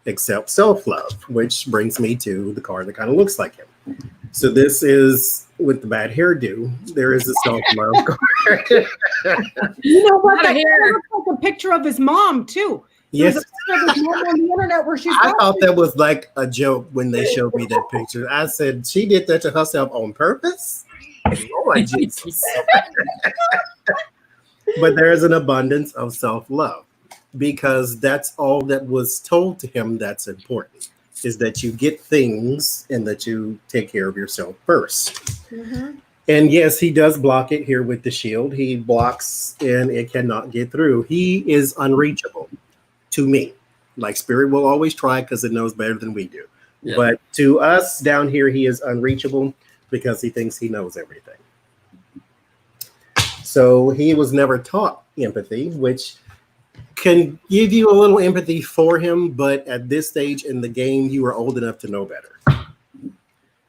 except self-love, which brings me to the card that kind of looks like him. So this is with the bad hairdo. There is a self-love card. You know what? That looks like a picture of his mom too. Yes. There's a picture of his mom on the internet where she's. I thought that was like a joke when they showed me that picture. I said she did that to herself on purpose. Lord Jesus. But there is an abundance of self-love because that's all that was told to him that's important, is that you get things and that you take care of yourself first. Mm-hmm. And yes, he does block it here with the shield. He blocks and it cannot get through. He is unreachable to me. Like spirit will always try because it knows better than we do. Yeah. But to us down here, he is unreachable because he thinks he knows everything. So he was never taught empathy, which can give you a little empathy for him. But at this stage in the game, you are old enough to know better.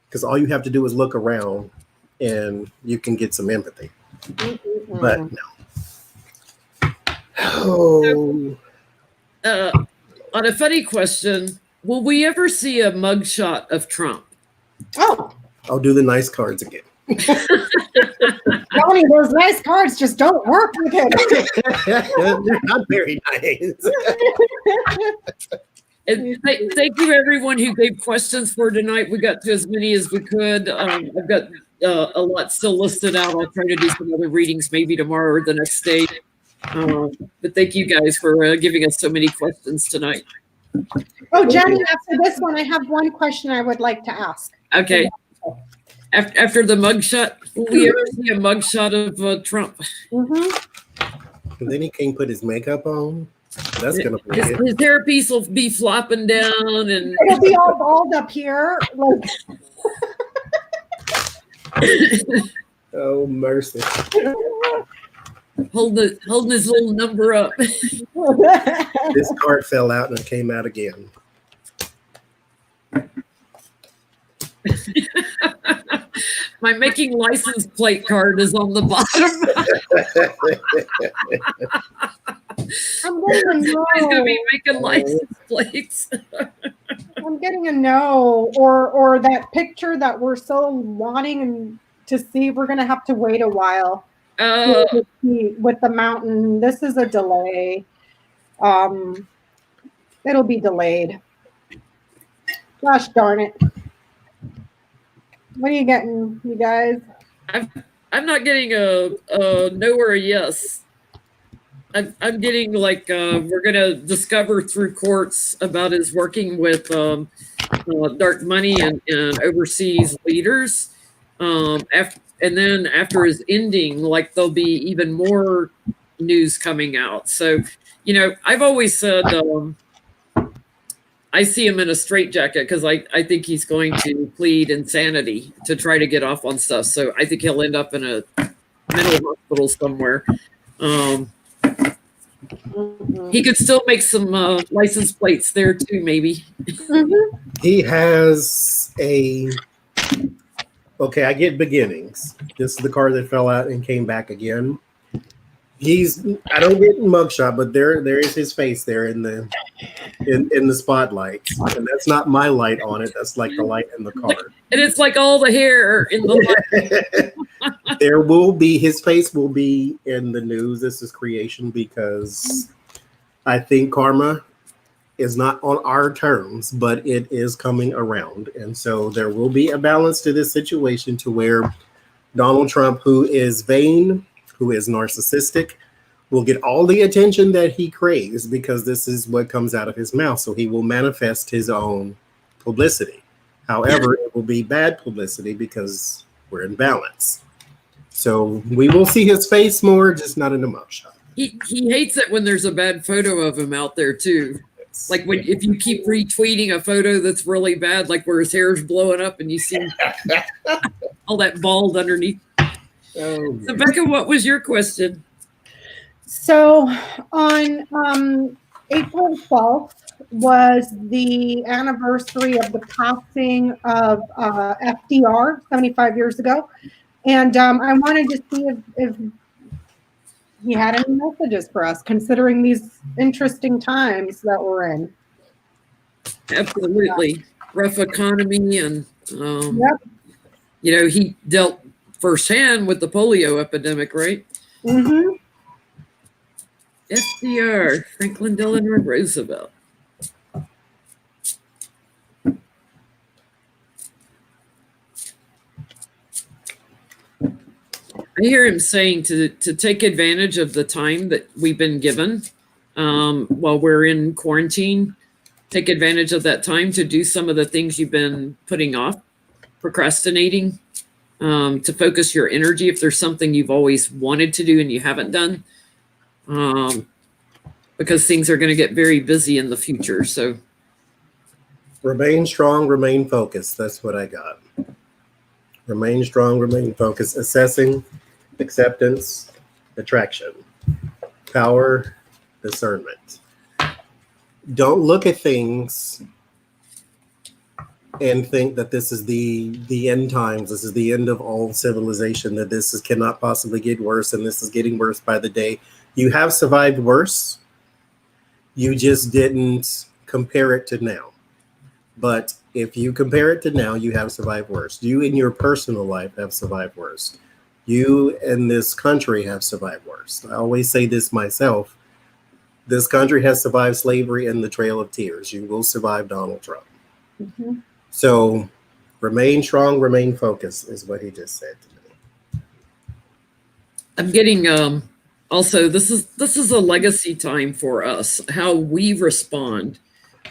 Because all you have to do is look around and you can get some empathy. But no. Oh. On a funny question, will we ever see a mugshot of Trump? Oh. I'll do the nice cards again. Johnie, those nice cards just don't work with him. They're not very nice. And thank you, everyone who gave questions for tonight. We got to as many as we could. I've got a lot still listed out. I'll try to do some other readings maybe tomorrow or the next day. But thank you guys for giving us so many questions tonight. Oh, Jenny, after this one, I have one question I would like to ask. Okay. After the mugshot, will we ever see a mugshot of Trump? Mm-hmm. And then he can't put his makeup on. That's gonna be it. His hairpiece will be flopping down, and it'll be all bald up here. Like... Oh mercy! holding his little number up. This card fell out and it came out again. My making license plate card is on the bottom. I'm getting a no. He's gonna be making license plates. I'm getting a no, or that picture that we're so wanting to see. We're gonna have to wait a while with the mountain. This is a delay. It'll be delayed. Gosh darn it! What are you getting, you guys? I'm not getting a no or a yes. I'm getting like we're gonna discover through courts about his working with dark money and overseas leaders. And then after his ending, like there'll be even more news coming out. So, you know, I've always said I see him in a straitjacket because I think he's going to plead insanity to try to get off on stuff. So I think he'll end up in a mental hospital somewhere. He could still make some license plates there too, maybe. He has a. Okay, I get beginnings. This is the card that fell out and came back again. I don't get mugshot, but there is his face there in the spotlight, and that's not my light on it. That's like the light in the card. And it's like all the hair in the light. There will be his face will be in the news. This is creation because I think karma is not on our terms, but it is coming around, and so there will be a balance to this situation to where Donald Trump, who is vain, who is narcissistic, will get all the attention that he craves because this is what comes out of his mouth. So he will manifest his own publicity. However, it will be bad publicity because we're in balance. So we will see his face more, just not in a mugshot. He hates it when there's a bad photo of him out there too. Like if you keep retweeting a photo that's really bad, like where his hair's blowing up and you see all that bald underneath. Oh, so Becca, what was your question? So on April 12th was the anniversary of the passing of FDR 75 years ago. And I wanted to see if he had any messages for us, considering these interesting times that we're in. Absolutely. Rough economy and, yep. You know, he dealt firsthand with the polio epidemic, right? Mm-hmm. FDR, Franklin Delano Roosevelt. I hear him saying to take advantage of the time that we've been given while we're in quarantine. Take advantage of that time to do some of the things you've been putting off, procrastinating, to focus your energy if there's something you've always wanted to do and you haven't done. Because things are going to get very busy in the future. So Remain strong, remain focused. That's what I got. Remain strong, remain focused. Assessing, acceptance, attraction, power, discernment. Don't look at things and think that this is the end times. This is the end of all civilization, that cannot possibly get worse, and this is getting worse by the day. You have survived worse. You just didn't compare it to now. But if you compare it to now, you have survived worse. You in your personal life have survived worse. You in this country have survived worse. I always say this myself. This country has survived slavery and the Trail of Tears. You will survive Donald Trump. Mm-hmm. So remain strong, remain focused is what he just said to me. I'm getting also this is a legacy time for us, how we respond.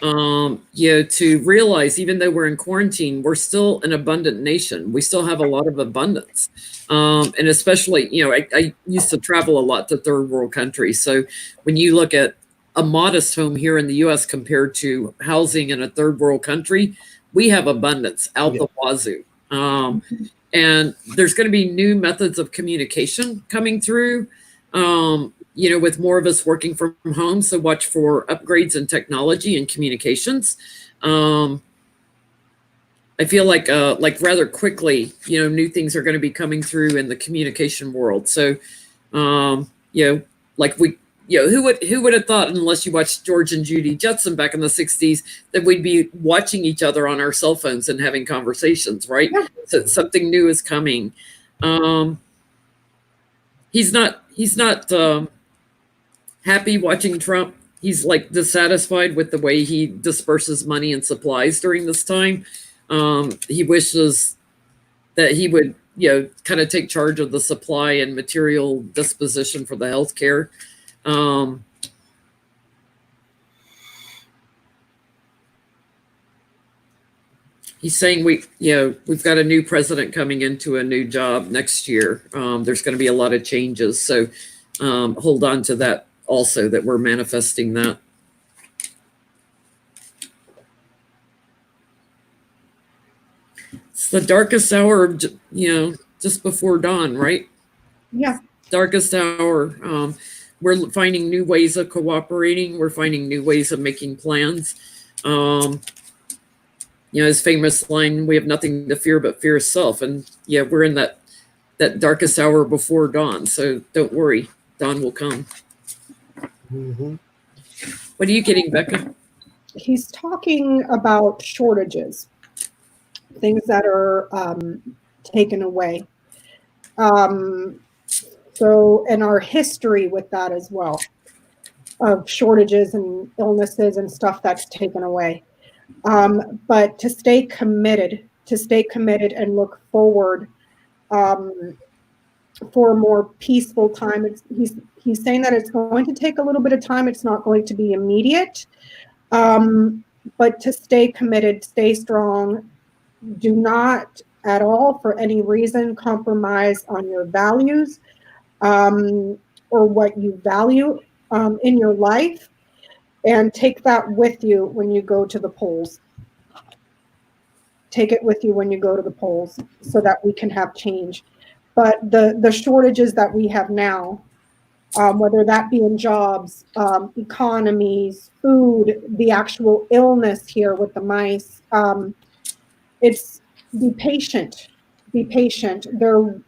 To realize, even though we're in quarantine, we're still an abundant nation. We still have a lot of abundance. And especially, I used to travel a lot to third world countries. So when you look at a modest home here in the US compared to housing in a third world country, we have abundance out the wazoo. And there's going to be new methods of communication coming through. With more of us working from home. So watch for upgrades in technology and communications. I feel like rather quickly, new things are going to be coming through in the communication world. So, who would have thought, unless you watched George and Judy Jetson back in the 60s, that we'd be watching each other on our cell phones and having conversations, right? So something new is coming. He's not happy watching Trump. He's like dissatisfied with the way he disperses money and supplies during this time. He wishes that he would, kind of take charge of the supply and material disposition for the healthcare. He's saying we've got a new president coming into a new job next year. There's going to be a lot of changes. So hold on to that also, that we're manifesting that. It's the darkest hour of, just before dawn, right? Yeah. Darkest hour. We're finding new ways of cooperating. We're finding new ways of making plans. His famous line, "We have nothing to fear but fear itself." And we're in that darkest hour before dawn. So don't worry, dawn will come. Mm-hmm. What are you getting, Becca? He's talking about shortages, things that are taken away. So, and our history with that as well, of shortages and illnesses and stuff that's taken away. But to stay committed and look forward for a more peaceful time. He's saying that it's going to take a little bit of time. It's not going to be immediate, but to stay committed, stay strong. Do not at all, for any reason, compromise on your values or what you value in your life, and take that with you when you go to the polls. Take it with you when you go to the polls so that we can have change. But the shortages that we have now, whether that be in jobs, economies, food, the actual illness here with the mice, it's be patient. Be patient. There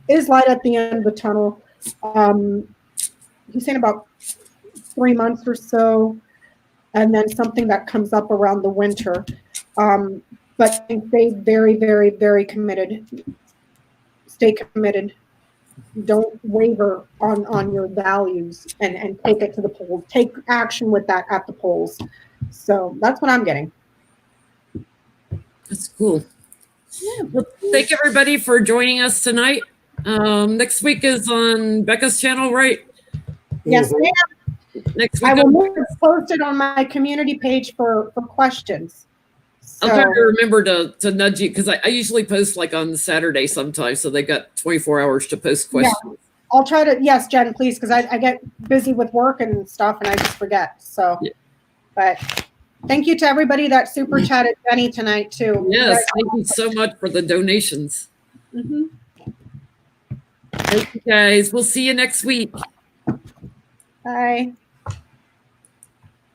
is light at the end of the tunnel. He's saying about 3 months or so, and then something that comes up around the winter. But stay very, very, very committed. Stay committed. Don't waver on your values, and take it to the polls. Take action with that at the polls. So that's what I'm getting. That's cool. Yeah. Well, thank everybody for joining us tonight. Next week is on Becca's channel, right? Yes, ma'am. Next week I will post it on my community page for questions. So, I'll try to remember to nudge you, because I usually post like on Saturday sometimes, so they've got 24 hours to post questions. Yeah, I'll try to. Yes, Jen, please, because I get busy with work and stuff, and I just forget. So, yeah. But Thank you to everybody that super chatted Jenny tonight too. Yes, thank you so much for the donations. Mhm. Thank you guys. We'll see you next week. Bye.